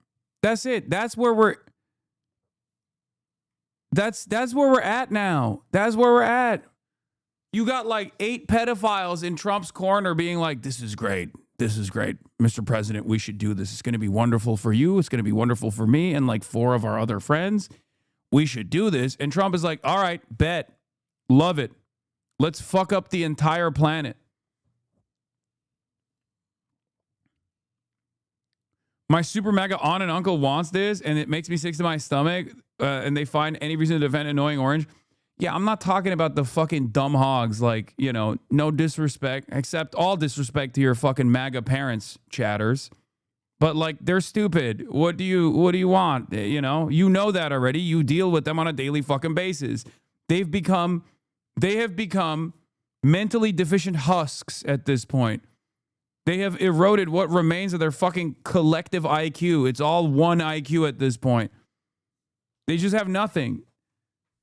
That's it. That's where we're at now. That's where we're at. You got like 8 pedophiles in Trump's corner being like, this is great. This is great. Mr. President, we should do this. It's going to be wonderful for you. It's going to be wonderful for me and like 4 of our other friends. We should do this. And Trump is like, all right, bet. Love it. Let's fuck up the entire planet. My super mega aunt and uncle wants this, and it makes me sick to my stomach, and they find any reason to defend annoying orange. Yeah, I'm not talking about the fucking dumb hogs, like, you know, no disrespect, except all disrespect to your fucking MAGA parents, chatters. But like, they're stupid. What do you want? You know that already. You deal with them on a daily fucking basis. They have become mentally deficient husks at this point. They have eroded what remains of their fucking collective IQ. It's all one IQ at this point. They just have nothing.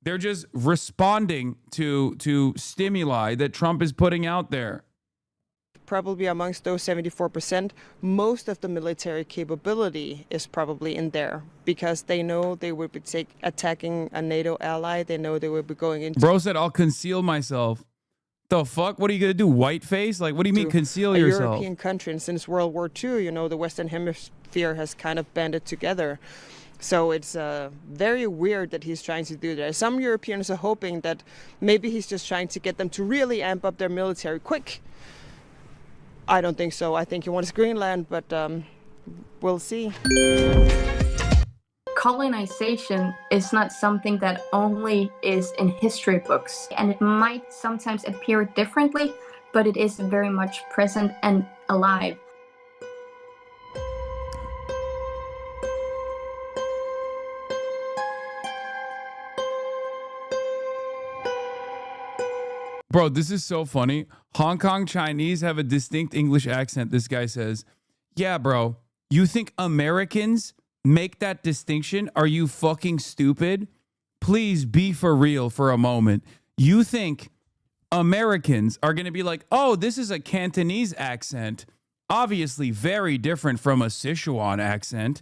They're just responding to stimuli that Trump is putting out there. probably amongst those 74%, most of the military capability is probably in there because they know they would be attacking a NATO ally. They know they would be going into. Bro said, I'll conceal myself. The fuck? What are you going to do? Whiteface? Like, what do you mean conceal a yourself? European country. And since World War II, you know, the Western Hemisphere has kind of banded together. So it's very weird that he's trying to do that. Some Europeans are hoping that maybe he's just trying to get them to really amp up their military quick. I don't think so. I think he wants Greenland, but we'll see. Colonization is not something that only is in history books, and it might sometimes appear differently, but it is very much present and alive. Bro, this is so funny. Hong Kong Chinese have a distinct English accent. This guy says, yeah, bro, you think Americans make that distinction? Are you fucking stupid? Please be for real for a moment. You think Americans are going to be like, oh, this is a Cantonese accent. Obviously very different from a Sichuan accent.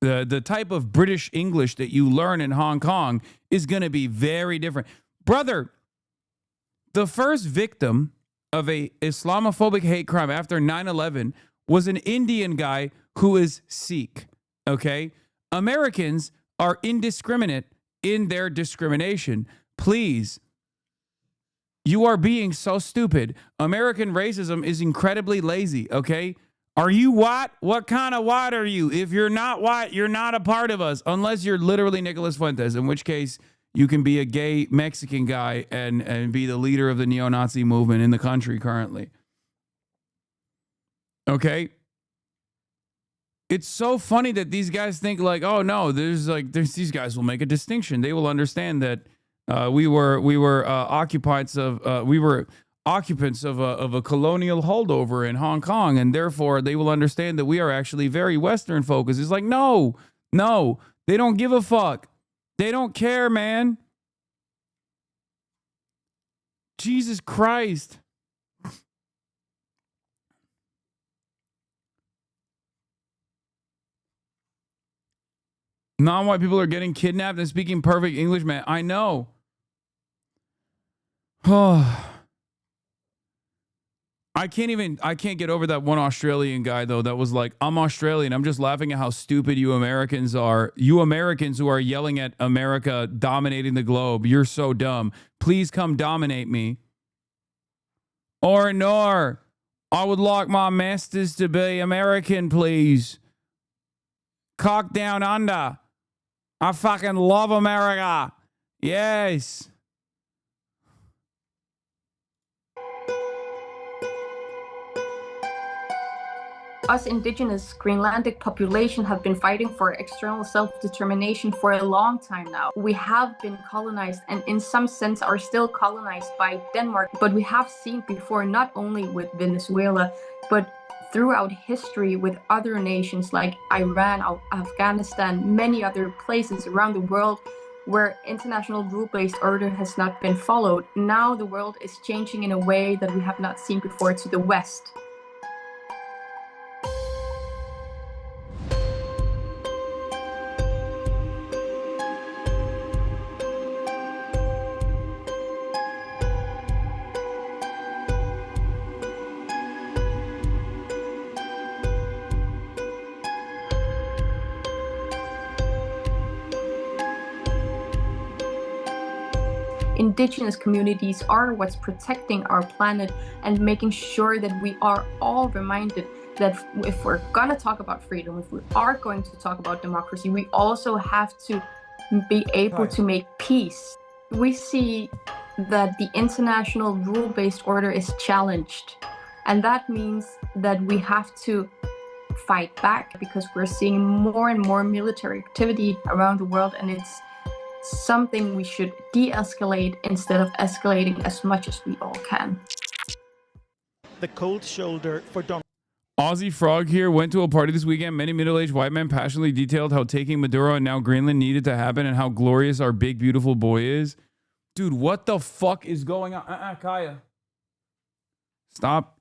The type of British English that you learn in Hong Kong is going to be very different. Brother, the first victim of a Islamophobic hate crime after 9/11 was an Indian guy who is Sikh, okay? Americans are indiscriminate in their discrimination. Please, you are being so stupid. American racism is incredibly lazy, okay? Are you white? What kind of white are you? If you're not white, you're not a part of us, unless you're literally Nicolas Fuentes, in which case you can be a gay Mexican guy and be the leader of the neo-Nazi movement in the country currently. Okay? It's so funny that these guys think like, oh no, these guys will make a distinction. They will understand that we were occupants of a colonial holdover in Hong Kong, and therefore they will understand that we are actually very Western focused. It's like, no, they don't give a fuck. They don't care, man. Jesus Christ. Non-white people are getting kidnapped and speaking perfect English, man. I know. I can't get over that one Australian guy, though, that was like, I'm Australian. I'm just laughing at how stupid you Americans are. You Americans who are yelling at America dominating the globe. You're so dumb. Please come dominate me. Or nor, I would like my masters to be American, please. Cock down under. I fucking love America. Yes. Us indigenous Greenlandic population have been fighting for external self-determination for a long time now. We have been colonized and in some sense are still colonized by Denmark, but we have seen before, not only with Venezuela, but throughout history with other nations like Iran, Afghanistan, many other places around the world where international rule-based order has not been followed. Now the world is changing in a way that we have not seen before to the West. Indigenous communities are what's protecting our planet and making sure that we are all reminded that if we're going to talk about freedom, if we are going to talk about democracy, we also have to be able to make peace. We see that the international rule-based order is challenged, and that means that we have to fight back because we're seeing more and more military activity around the world, and it's something we should de-escalate instead of escalating as much as we all can. The cold shoulder for Donald. Aussie Frog here went to a party this weekend. Many middle-aged white men passionately detailed how taking Maduro and now Greenland needed to happen and how glorious our big, beautiful boy is. Dude, what the fuck is going on? Kaya. Stop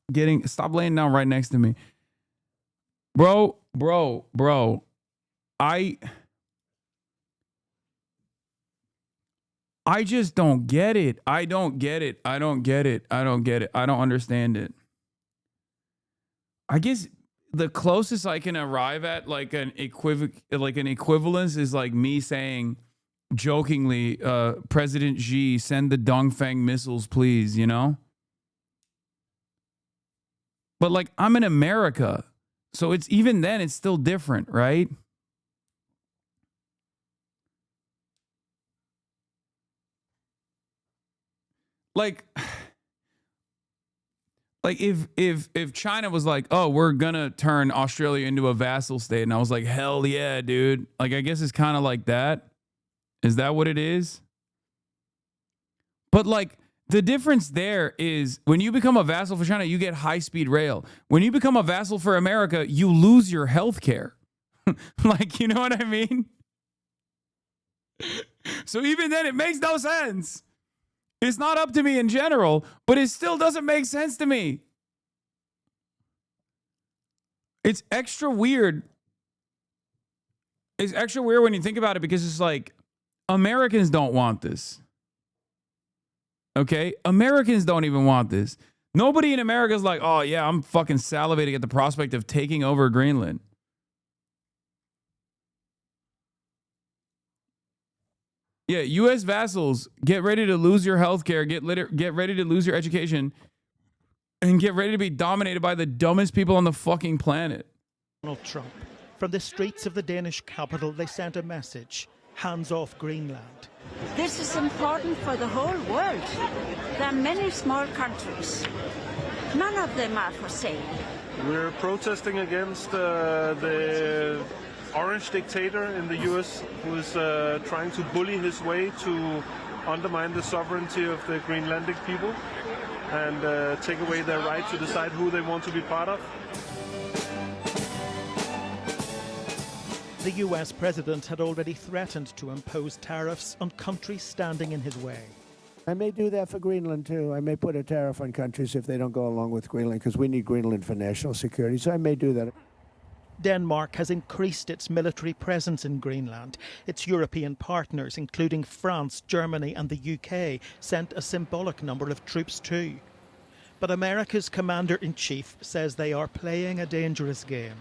stop laying down right next to me. Bro. I just don't get it. I don't understand it. I guess the closest I can arrive at like an equivalence is like me saying jokingly, President Xi, send the Dongfeng missiles, please, you know? But like I'm in America. So it's even then it's still different, right? Like if China was like, oh, we're gonna turn Australia into a vassal state, and I was like, hell yeah, dude. Like I guess it's kind of like that. Is that what it is? But like the difference there is when you become a vassal for China, you get high-speed rail. When you become a vassal for America, you lose your health care. Like, you know what I mean? So even then, it makes no sense. It's not up to me in general, but it still doesn't make sense to me. It's extra weird. It's extra weird when you think about it because it's like Americans don't want this. Okay? Americans don't even want this. Nobody in America is like, oh, yeah, I'm fucking salivating at the prospect of taking over Greenland. Yeah, U.S. vassals, get ready to lose your health care, get ready to lose your education, and get ready to be dominated by the dumbest people on the fucking planet. Donald Trump. From the streets of the Danish capital, they sent a message. Hands off Greenland. This is important for the whole world. There are many small countries. None of them are for sale. We're protesting against the orange dictator in the U.S. who is trying to bully his way to undermine the sovereignty of the Greenlandic people and take away their right to decide who they want to be part of. The US president had already threatened to impose tariffs on countries standing in his way. I may do that for Greenland, too. I may put a tariff on countries if they don't go along with Greenland, because we need Greenland for national security, so I may do that. Denmark has increased its military presence in Greenland. Its European partners, including France, Germany and the UK, sent a symbolic number of troops too. But America's commander-in-chief says they are playing a dangerous game.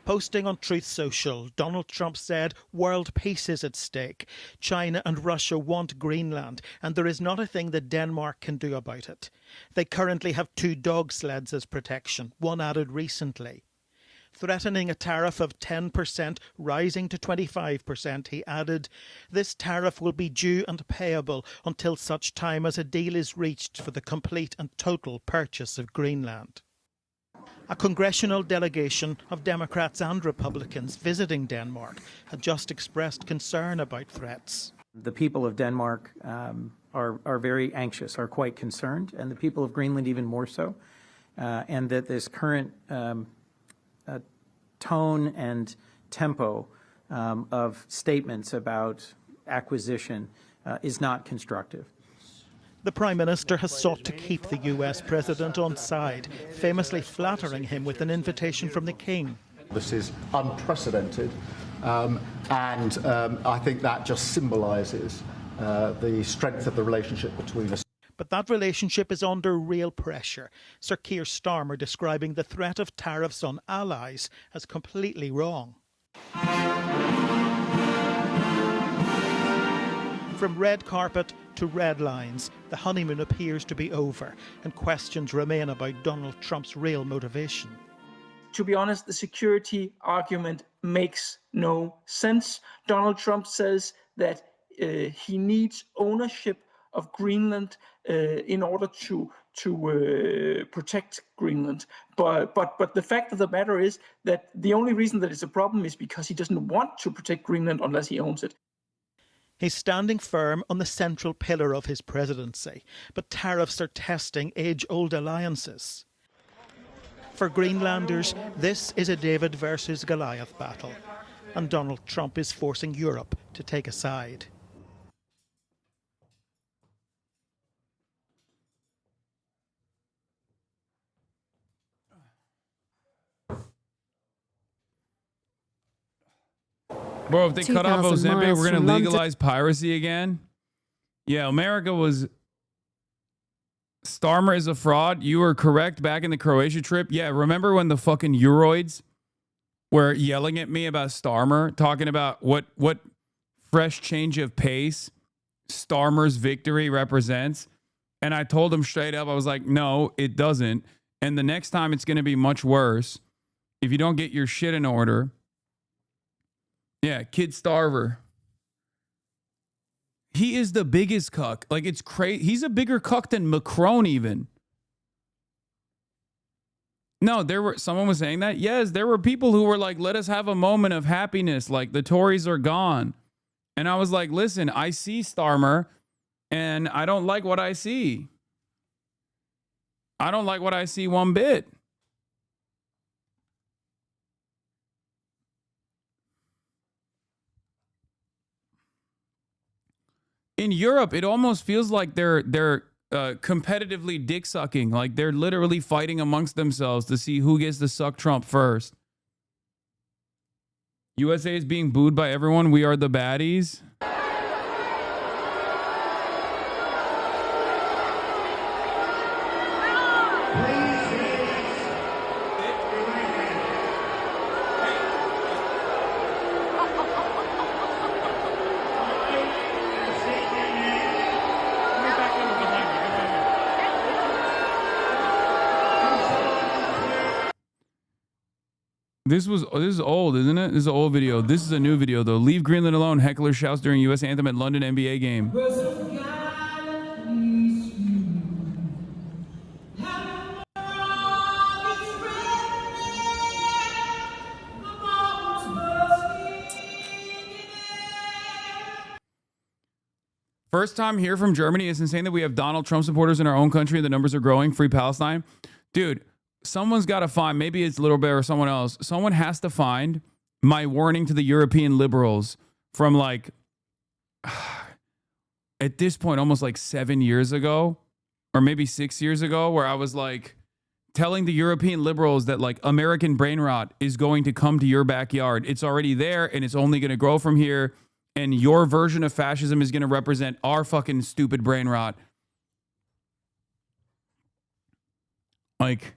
Posting on Truth Social, Donald Trump said world peace is at stake. China and Russia want Greenland, and there is not a thing that Denmark can do about it. They currently have 2 dog sleds as protection, one added recently. Threatening a tariff of 10%, rising to 25%, he added, this tariff will be due and payable until such time as a deal is reached for the complete and total purchase of Greenland. A congressional delegation of Democrats and Republicans visiting Denmark had just expressed concern about threats. The people of Denmark are very anxious, are quite concerned, and the people of Greenland even more so, and that this current tone and tempo of statements about acquisition is not constructive. The Prime Minister has sought to keep the US President on side, famously flattering him with an invitation from the King. This is unprecedented, and I think that just symbolises the strength of the relationship between us. But that relationship is under real pressure. Sir Keir Starmer describing the threat of tariffs on allies as completely wrong. From red carpet to red lines, the honeymoon appears to be over, and questions remain about Donald Trump's real motivation. To be honest, the security argument makes no sense. Donald Trump says that he needs ownership of Greenland in order to protect Greenland. But the fact of the matter is that the only reason that it's a problem is because he doesn't want to protect Greenland unless he owns it. He's standing firm on the central pillar of his presidency, but tariffs are testing age-old alliances. For Greenlanders, this is a David versus Goliath battle, and Donald Trump is forcing Europe to take a side. Bro, if they cut off 2,000 Ozempic, miles we're going from to London. legalize piracy again. Yeah, America was... Starmer is a fraud. You were correct back in the Croatia trip. Yeah, remember when the fucking Euroids were yelling at me about Starmer, talking about what fresh change of pace Starmer's victory represents? And I told them straight up, I was like, no, it doesn't. And the next time it's going to be much worse if you don't get your shit in order. Yeah, Kid Starver. He is the biggest cuck. Like, it's crazy. He's a bigger cuck than Macron even. No, someone was saying that. Yes, there were people who were like, let us have a moment of happiness. Like, the Tories are gone. And I was like, listen, I see Starmer and I don't like what I see. I don't like what I see one bit. In Europe, it almost feels like they're competitively dick sucking. Like they're literally fighting amongst themselves to see who gets to suck Trump first. USA is being booed by everyone. We are the baddies. This is old, isn't it? This is an old video. This is a new video, though. Leave Greenland alone. Heckler shouts during U.S. anthem at London NBA game. First time here from Germany. It's insane that we have Donald Trump supporters in our own country. The numbers are growing. Free Palestine. Dude. Someone's got to find, maybe it's Little Bear or someone else. Someone has to find my warning to the European liberals from like, at this point, almost like 7 years ago, or maybe 6 years ago, where I was like telling the European liberals that like American brain rot is going to come to your backyard. It's already there and it's only going to grow from here. And your version of fascism is going to represent our fucking stupid brain rot. Like,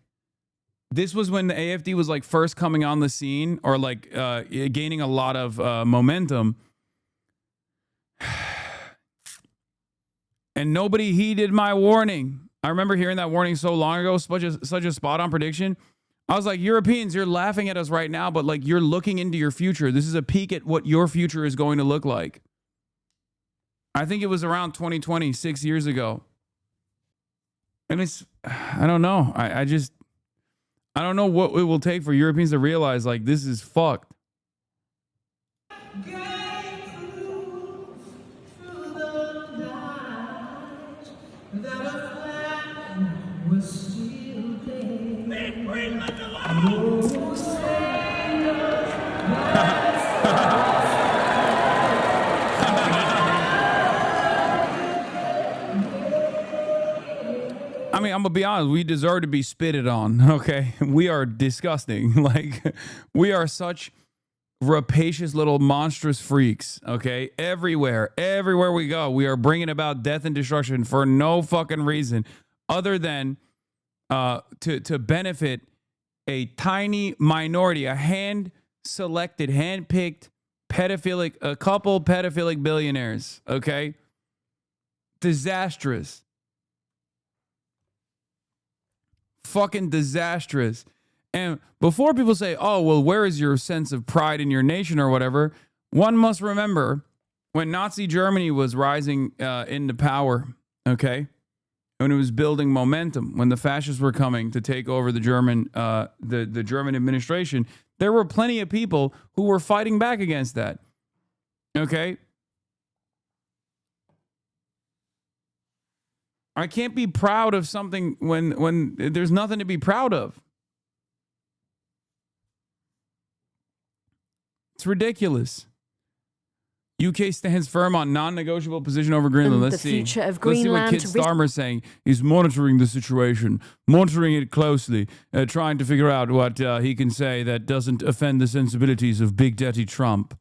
this was when the AFD was like first coming on the scene or like gaining a lot of momentum. And nobody heeded my warning. I remember hearing that warning so long ago, such a spot on prediction. I was like, Europeans, you're laughing at us right now, but like you're looking into your future. This is a peek at what your future is going to look like. I think it was around 2020, 6 years ago. And it's, I don't know. I don't know what it will take for Europeans to realize, like, this is fucked. I mean, I'm gonna be honest, we deserve to be spitted on, okay? We are disgusting. Like, we are such rapacious little monstrous freaks, okay? Everywhere we go, we are bringing about death and destruction for no fucking reason other than to benefit a tiny minority, a hand-selected, hand-picked a couple pedophilic billionaires, okay? Disastrous. Fucking disastrous. And before people say, oh, well, where is your sense of pride in your nation or whatever, one must remember when Nazi Germany was rising into power, okay, when it was building momentum, when the fascists were coming to take over the German the German administration, there were plenty of people who were fighting back against that, okay? I can't be proud of something when there's nothing to be proud of. It's ridiculous. UK stands firm on non-negotiable position over Greenland. Let's see. Future of Let's see what Greenland. Kit Starmer's saying. He's monitoring the situation, monitoring it closely, trying to figure out what he can say that doesn't offend the sensibilities of Big Daddy Trump.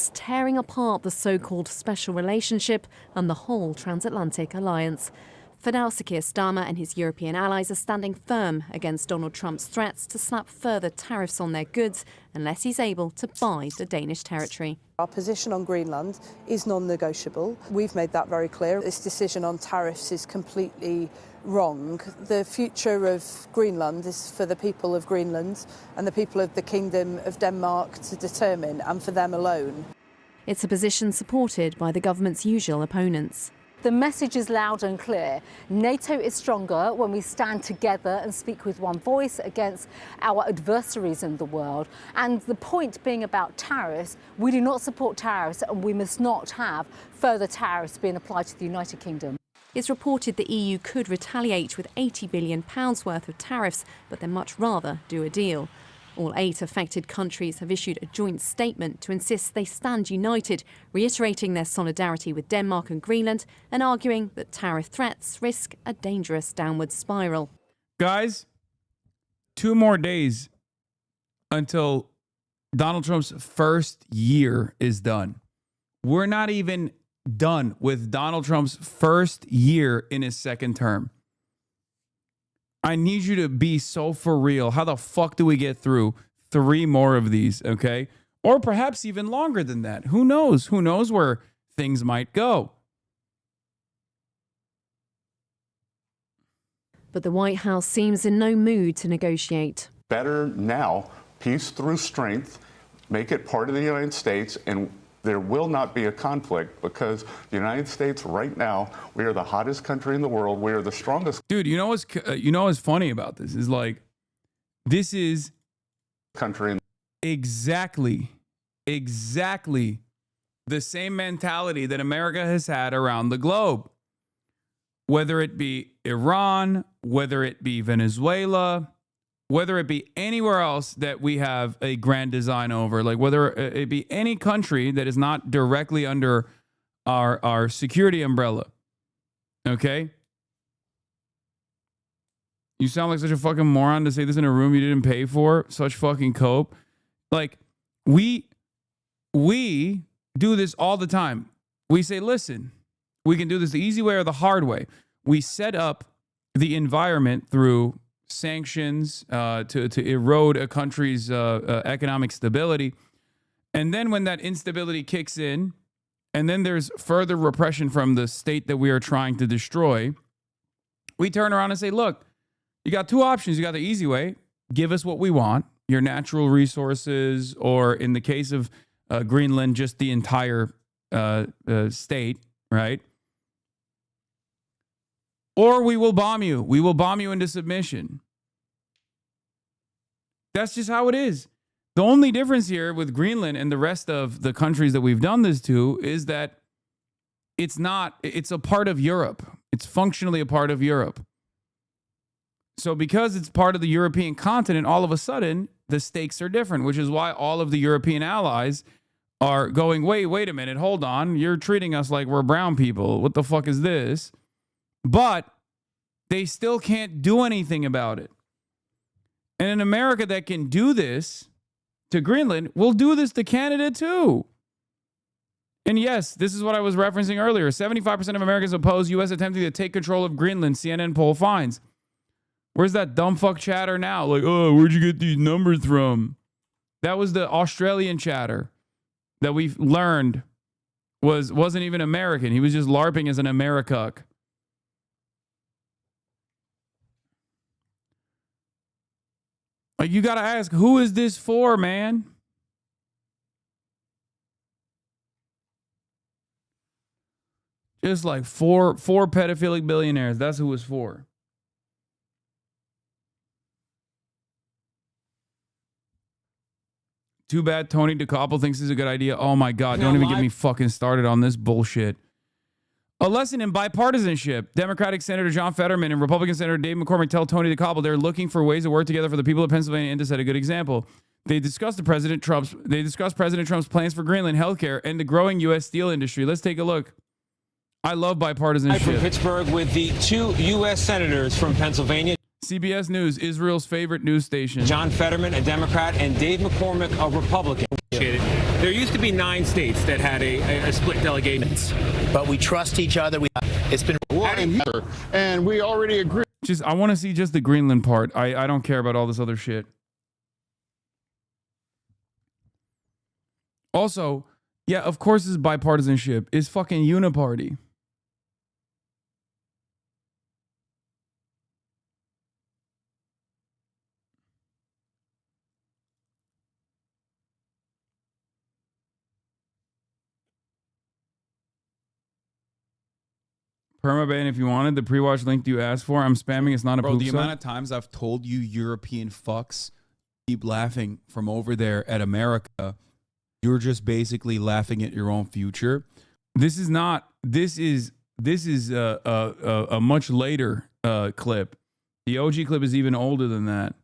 threats tearing apart the so-called special relationship and the whole transatlantic alliance. For now, Sir Keir Starmer and his European allies are standing firm against Donald Trump's threats to slap further tariffs on their goods unless he's able to buy the Danish territory. Our position on Greenland is non-negotiable. We've made that very clear. This decision on tariffs is completely wrong. The future of Greenland is for the people of Greenland and the people of the Kingdom of Denmark to determine, and for them alone. It's a position supported by the government's usual opponents. The message is loud and clear. NATO is stronger when we stand together and speak with one voice against our adversaries in the world. And the point being about tariffs, we do not support tariffs, and we must not have further tariffs being applied to the United Kingdom. It's reported the EU could retaliate with £80 billion worth of tariffs, but they'd much rather do a deal. All 8 affected countries have issued a joint statement to insist they stand united, reiterating their solidarity with Denmark and Greenland and arguing that tariff threats risk a dangerous downward spiral. Guys, 2 more days until Donald Trump's first year is done. We're not even done with Donald Trump's first year in his second term. I need you to be so for real. How the fuck do we get through 3 more of these, okay? Or perhaps even longer than that. Who knows? Who knows where things might go? But the White House seems in no mood to negotiate. Better now, peace through strength, make it part of the United States, and there will not be a conflict because the United States right now, we are the hottest country in the world. We are the strongest. Dude, you know what's funny about this is like, this is country. Exactly the same mentality that America has had around the globe. Whether it be Iran, whether it be Venezuela, whether it be anywhere else that we have a grand design over, like whether it be any country that is not directly under our security umbrella. Okay? You sound like such a fucking moron to say this in a room you didn't pay for. Such fucking cope. Like, we do this all the time. We say, listen, we can do this the easy way or the hard way. We set up the environment through sanctions to erode a country's economic stability. And then when that instability kicks in, and then there's further repression from the state that we are trying to destroy, we turn around and say, look, you got 2 options. You got the easy way. Give us what we want, your natural resources, or in the case of Greenland, just the entire state, right? Or we will bomb you. We will bomb you into submission. That's just how it is. The only difference here with Greenland and the rest of the countries that we've done this to is that it's a part of Europe. It's functionally a part of Europe. So because it's part of the European continent, all of a sudden, the stakes are different, which is why all of the European allies are going, wait a minute, hold on. You're treating us like we're brown people. What the fuck is this? But they still can't do anything about it. And in America that can do this to Greenland, will do this to Canada too. And yes, this is what I was referencing earlier. 75% of Americans oppose U.S. attempting to take control of Greenland, CNN poll finds. Where's that dumb fuck chatter now? Like, oh, where'd you get these numbers from? That was the Australian chatter that we've learned wasn't even American. He was just LARPing as an Americuck. Like, you got to ask, who is this for, man? Just like four pedophilic billionaires. That's who it's for. Too bad Tony DeCoppel thinks this is a good idea. Oh my God, don't even get me fucking started on this bullshit. A lesson in bipartisanship. Democratic Senator John Fetterman and Republican Senator Dave McCormick tell Tony DeCoppel they're looking for ways to work together for the people of Pennsylvania and to set a good example. They discussed President Trump's plans for Greenland healthcare and the growing U.S. steel industry. Let's take a look. I love bipartisanship. From Pittsburgh with the 2 U.S. senators from Pennsylvania. CBS News, Israel's favorite news station. John Fetterman, a Democrat, and Dave McCormick, a Republican. There used to be 9 states that had a split delegation. But we trust each other. It's been and we already agree. I want to see just the Greenland part. I don't care about all this other shit. Also, yeah, of course it's bipartisanship. It's fucking uniparty. Permaban, if you wanted the pre-watch link you asked for, I'm spamming. It's not a Bro, poop the site. amount of times I've told you European fucks keep laughing from over there at America, you're just basically laughing at your own future. This is not. This is a much later clip. The OG clip is even older than that.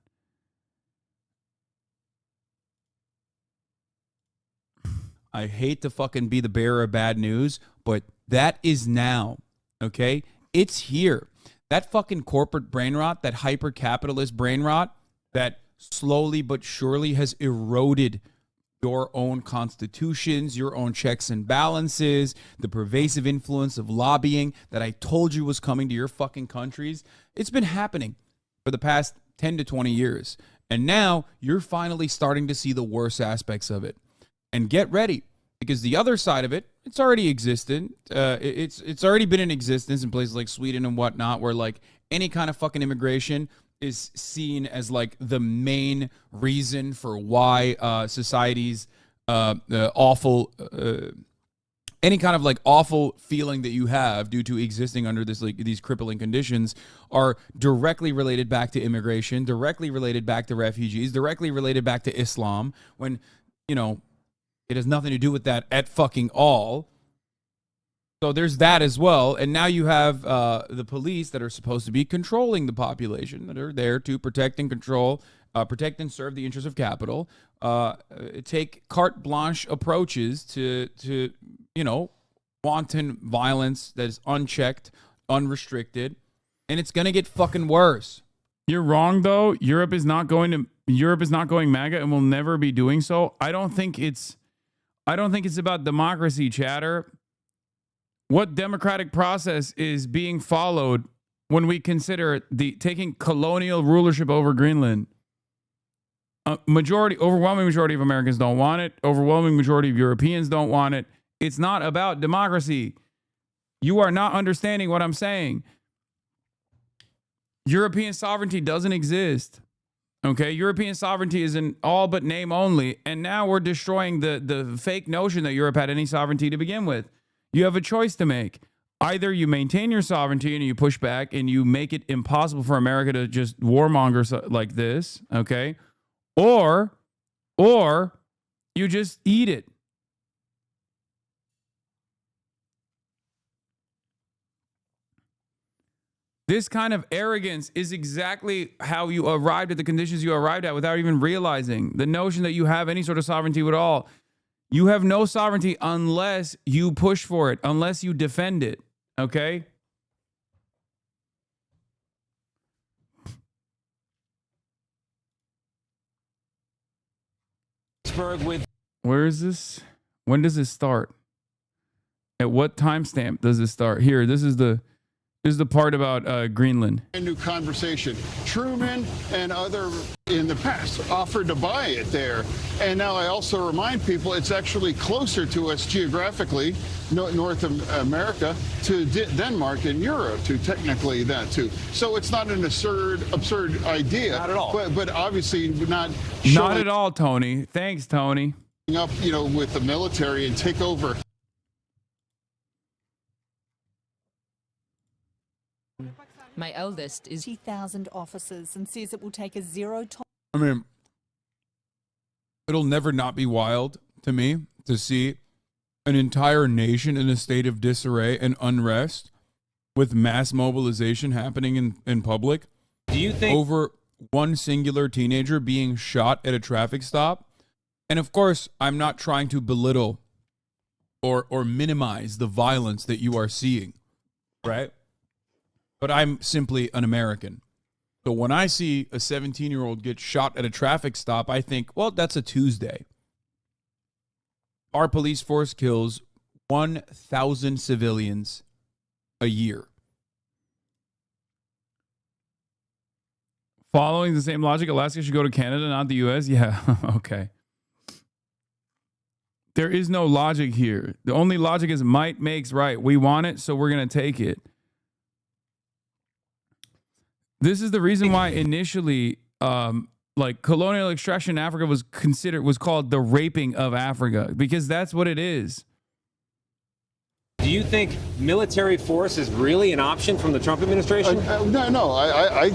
I hate to fucking be the bearer of bad news, but that is now. Okay? It's here. That fucking corporate brain rot, that hyper-capitalist brain rot that slowly but surely has eroded your own constitutions, your own checks and balances, the pervasive influence of lobbying that I told you was coming to your fucking countries. It's been happening for the past 10 to 20 years. And now you're finally starting to see the worst aspects of it. And get ready, because the other side of it, it's already existed. It's already been in existence in places like Sweden and whatnot, where like any kind of fucking immigration is seen as like the main reason for why society's awful, any kind of like awful feeling that you have due to existing under this like these crippling conditions are directly related back to immigration, directly related back to refugees, directly related back to Islam, when, you know, it has nothing to do with that at fucking all. So there's that as well. And now you have the police that are supposed to be controlling the population, that are there to protect and control, protect and serve the interests of capital, take carte blanche approaches to you know, wanton violence that is unchecked, unrestricted, and it's going to get fucking worse. You're wrong, though. Europe is not going MAGA and will never be doing so. I don't think it's about democracy, chatter. What democratic process is being followed when we consider taking colonial rulership over Greenland? Overwhelming majority of Americans don't want it. Overwhelming majority of Europeans don't want it. It's not about democracy. You are not understanding what I'm saying. European sovereignty doesn't exist. Okay, European sovereignty is in all but name only, and now we're destroying the fake notion that Europe had any sovereignty to begin with. You have a choice to make. Either you maintain your sovereignty and you push back and you make it impossible for America to just warmonger like this, okay? Or you just eat it. This kind of arrogance is exactly how you arrived at the conditions you arrived at without even realizing. The notion that you have any sort of sovereignty at all. You have no sovereignty unless you push for it, unless you defend it, okay? Where is this? When does this start? At what timestamp does this start? Here, this is the part about Greenland. A new conversation. Truman and other in the past offered to buy it there. And now I also remind people it's actually closer to us geographically, North America, to Denmark and Europe, to technically that too. So it's not an absurd idea. Not at all. But obviously not at all, Tony. Thanks, Tony. Up, you know, with the military and take over. My eldest is 20,000 officers and says it will take a zero tolerance. I mean, it'll never not be wild to me to see an entire nation in a state of disarray and unrest with mass mobilization happening in public. Do you think over one singular teenager being shot at a traffic stop? And of course, I'm not trying to belittle or minimize the violence that you are seeing, right? But I'm simply an American. So when I see a 17-year-old get shot at a traffic stop, I think, well, that's a Tuesday. our police force kills 1,000 civilians a year. Following the same logic, Alaska should go to Canada, not the U.S.? Yeah, okay. There is no logic here. The only logic is might makes right. We want it, so we're going to take it. This is the reason why initially, like colonial extraction in Africa was called the raping of Africa, because that's what it is. Do you think military force is really an option from the Trump administration? No. I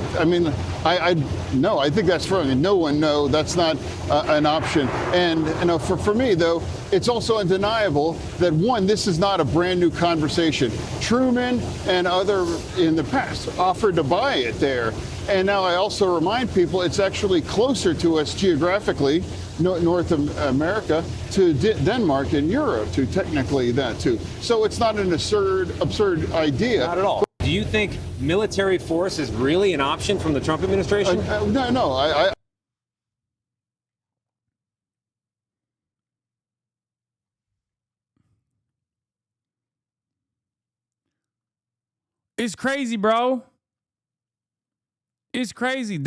think that's wrong. And no, that's not an option. And for me, though, it's also undeniable that, one, this is not a brand new conversation. Truman and other in the past offered to buy it there. And now I also remind people it's actually closer to us geographically, North America, to Denmark and Europe, to technically that too. So it's not an absurd idea. Not at all. Do you think military force is really an option from the Trump administration? No. It's crazy, bro. It's crazy.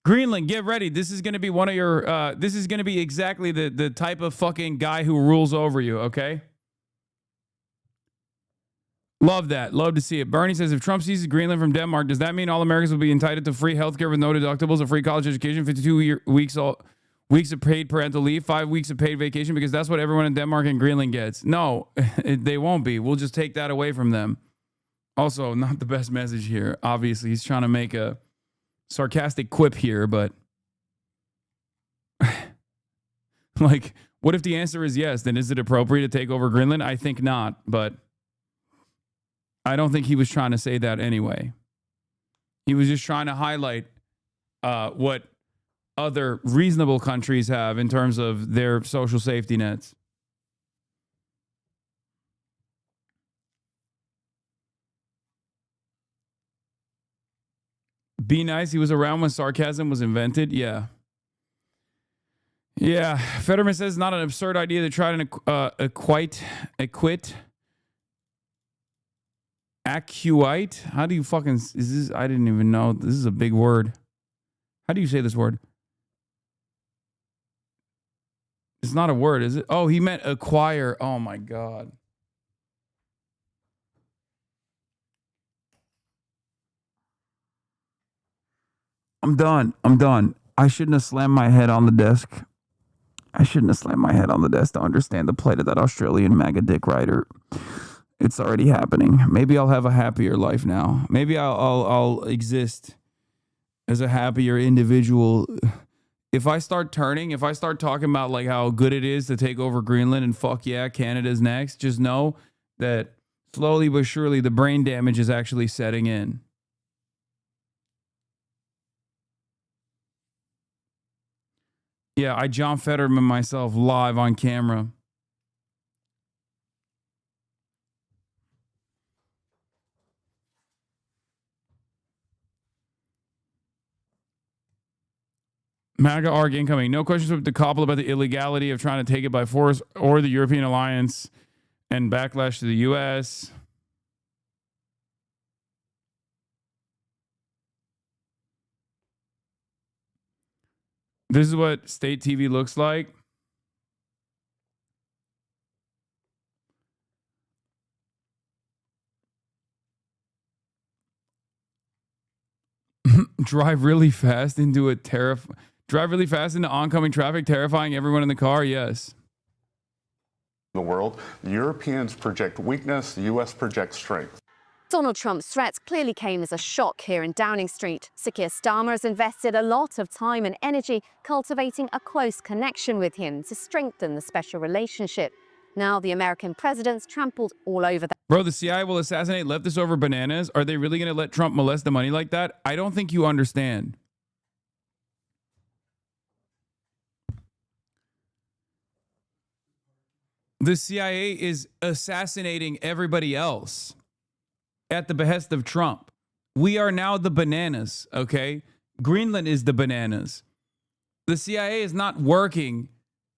Greenland, get ready. This is going to be one of your, this is going to be exactly the type of fucking guy who rules over you, okay? Love that. Love to see it. Bernie says, if Trump seizes Greenland from Denmark, does that mean all Americans will be entitled to free healthcare with no deductibles, a free college education, 52 weeks of paid parental leave, 5 weeks of paid vacation? Because that's what everyone in Denmark and Greenland gets. No, they won't be. We'll just take that away from them. Also, not the best message here. Obviously, he's trying to make a sarcastic quip here, but like, what if the answer is yes? Then is it appropriate to take over Greenland? I think not, but I don't think he was trying to say that anyway. He was just trying to highlight what other reasonable countries have in terms of their social safety nets. Be nice. He was around when sarcasm was invented. Yeah. Yeah. Fetterman says it's not an absurd idea to try to acquit. How do you fucking, is this? I didn't even know. This is a big word. How do you say this word? It's not a word, is it? Oh, he meant acquire. Oh my God. I'm done. I shouldn't have slammed my head on the desk. To understand the plight of that Australian MAGA dick rider. It's already happening. Maybe I'll have a happier life now. Maybe I'll exist as a happier individual. If I start talking about like how good it is to take over Greenland and fuck yeah, Canada's next, just know that slowly but surely the brain damage is actually setting in. Yeah, I John Fetterman myself live on camera. MAGA ARG incoming. No questions with the couple about the illegality of trying to take it by force or the European alliance and backlash to the U.S. This is what state TV looks like. Drive really fast into oncoming traffic, terrifying everyone in the car. Yes. The world, the Europeans project weakness, the U.S. projects strength. Donald Trump's threats clearly came as a shock here in Downing Street. Sir Keir Starmer has invested a lot of time and energy cultivating a close connection with him to strengthen the special relationship. Now the American president's trampled all over that. Bro, the CIA will assassinate leftists over bananas. Are they really going to let Trump molest the money like that? I don't think you understand. The CIA is assassinating everybody else at the behest of Trump. We are now the bananas, okay? Greenland is the bananas. The CIA is not working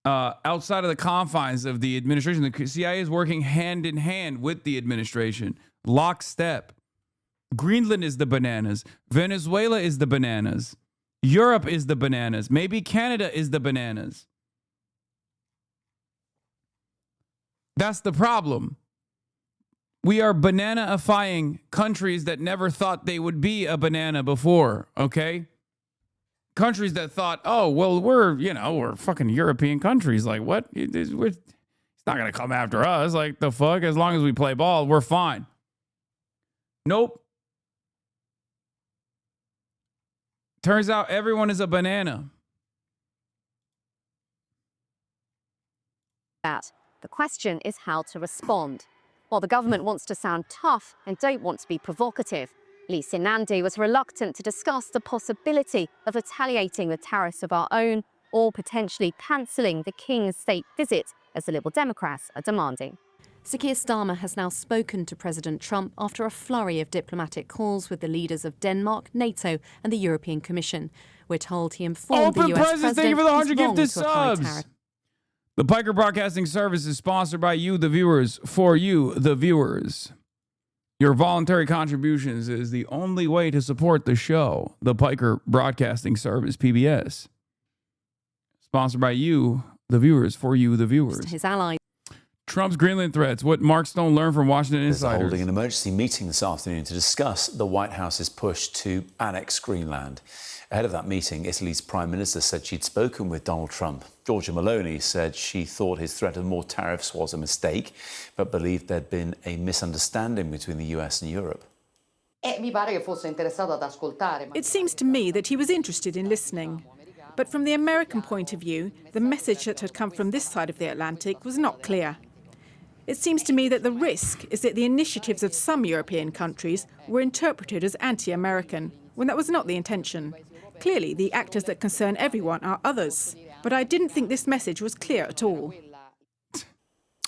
outside of the confines of the administration. The CIA is working hand in hand with the administration, lockstep. Greenland is the bananas. Venezuela is the bananas. Europe is the bananas. Maybe Canada is the bananas. That's the problem. We are banana-ifying countries that never thought they would be a banana before, okay? Countries that thought, oh, well, we're fucking European countries. Like, what? It's not going to come after us. Like, the fuck? As long as we play ball, we're fine. Nope. Turns out everyone is a banana. The question is how to respond. While the government wants to sound tough and don't want to be provocative, Lee Sinandi was reluctant to discuss the possibility of retaliating with tariffs of our own or potentially cancelling the King's state visit, as the Liberal Democrats are demanding. Sir Keir Starmer has now spoken to President Trump after a flurry of diplomatic calls with the leaders of Denmark, NATO and the European Commission. We're told he informed the US president thank you for the 100 he's wrong gifted to apply subs. tariffs. The Piker Broadcasting Service is sponsored by you, the viewers, for you, the viewers. Your voluntary contributions is the only way to support the show, the Piker Broadcasting Service, PBS. Sponsored by you, the viewers, for you, the viewers. His allies. Trump's Greenland threats, what Mark Stone learned from Washington insiders. Holding an emergency meeting this afternoon to discuss the White House's push to annex Greenland. Ahead of that meeting, Italy's Prime Minister said she'd spoken with Donald Trump. Giorgia Meloni said she thought his threat of more tariffs was a mistake, but believed there'd been a misunderstanding between the US and Europe. It seems to me that he was interested in listening. But from the American point of view, the message that had come from this side of the Atlantic was not clear. It seems to me that the risk is that the initiatives of some European countries were interpreted as anti-American, when that was not the intention. Clearly, the actors that concern everyone are others. But I didn't think this message was clear at all.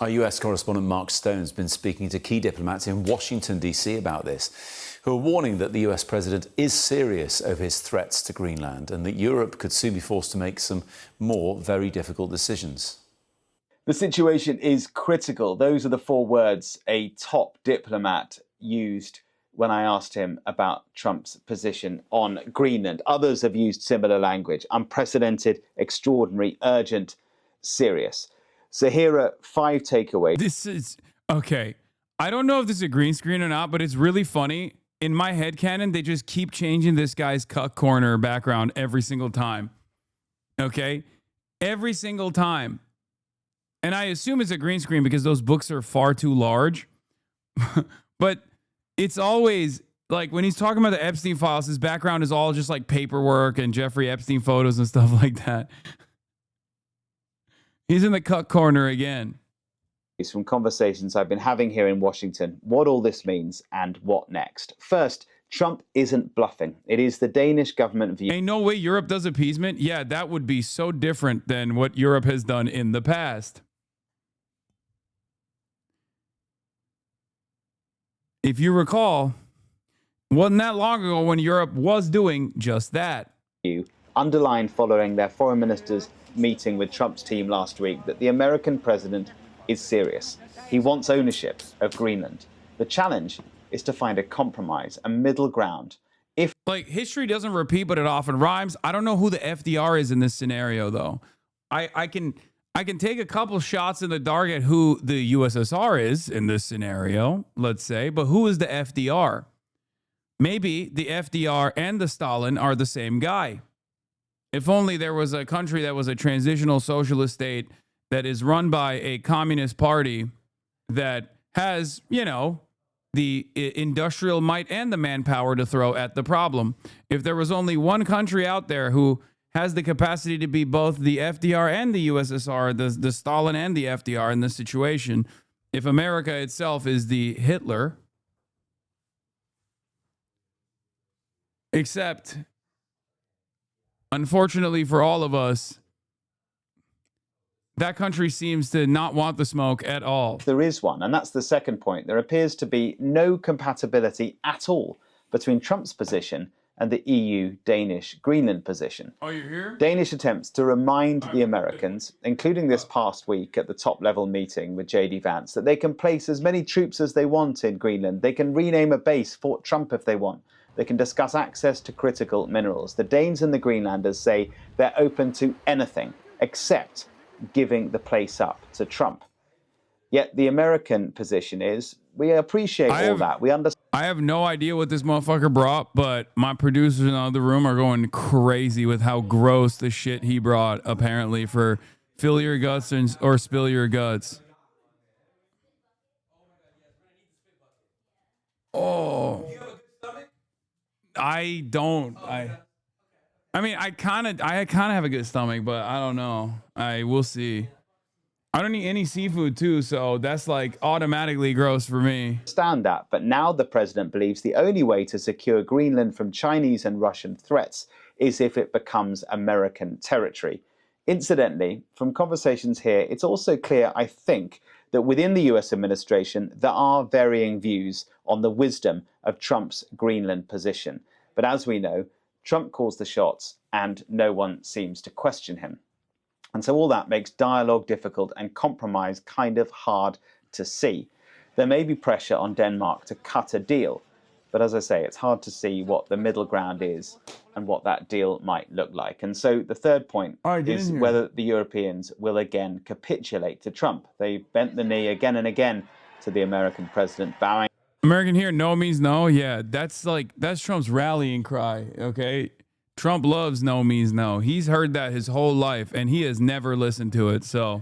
Our US correspondent Mark Stone's been speaking to key diplomats in Washington, D.C. about this, who are warning that the US president is serious over his threats to Greenland and that Europe could soon be forced to make some more very difficult decisions. The situation is critical. Those are the 4 words a top diplomat used when I asked him about Trump's position on Greenland. Others have used similar language: unprecedented, extraordinary, urgent, serious. So here are 5 takeaways. This is, okay, I don't know if this is a green screen or not, but it's really funny. In my headcanon, they just keep changing this guy's cuck corner background every single time. Okay? Every single time. And I assume it's a green screen because those books are far too large. But it's always like when he's talking about the Epstein files, his background is all just like paperwork and Jeffrey Epstein photos and stuff like that. He's in the cuck corner again. From conversations I've been having here in Washington, what all this means and what next. First, Trump isn't bluffing. It is the Danish government view. Ain't no way Europe does appeasement. Yeah, that would be so different than what Europe has done in the past. If you recall, wasn't that long ago when Europe was doing just that. Underlined following their foreign minister's meeting with Trump's team last week that the American president is serious. He wants ownership of Greenland. The challenge is to find a compromise, a middle ground. If like history doesn't repeat, but it often rhymes. I don't know who the FDR is in this scenario, though. I can take a couple shots in the dark at who the USSR is in this scenario, let's say, but who is the FDR? Maybe the FDR and the Stalin are the same guy. If only there was a country that was a transitional socialist state that is run by a communist party that has, you know, the industrial might and the manpower to throw at the problem. If there was only one country out there who has the capacity to be both the FDR and the USSR, the Stalin and the FDR in this situation, if America itself is the Hitler, except, unfortunately for all of us, that country seems to not want the smoke at all. there is one, and that's the second point, there appears to be no compatibility at all between Trump's position and the EU-Danish Greenland position. Oh, you're here? Danish attempts to remind the Americans, including this past week at the top-level meeting with J.D. Vance, that they can place as many troops as they want in Greenland. They can rename a base Fort Trump if they want. They can discuss access to critical minerals. The Danes and the Greenlanders say they're open to anything except giving the place up to Trump. Yet the American position is, we appreciate all that. We understand. I have no idea what this motherfucker brought, but my producers in the other room are going crazy with how gross the shit he brought, apparently, for fill your guts or spill your guts. Oh. I don't. I mean, I kind of have a good stomach, but I don't know. We'll see. I don't eat any seafood too, so that's like automatically gross for me. Understand that, but now the president believes the only way to secure Greenland from Chinese and Russian threats is if it becomes American territory. Incidentally, from conversations here, it's also clear, I think, that within the US administration, there are varying views on the wisdom of Trump's Greenland position. But as we know, Trump calls the shots and no one seems to question him. And so all that makes dialogue difficult and compromise kind of hard to see. There may be pressure on Denmark to cut a deal, but as I say, it's hard to see what the middle ground is and what that deal might look like. And so the third point is whether the Europeans will again capitulate to Trump. They bent the knee again and again to the American president, bowing. American here, no means no. Yeah, that's Trump's rallying cry, okay? Trump loves no means no. He's heard that his whole life, and he has never listened to it, so...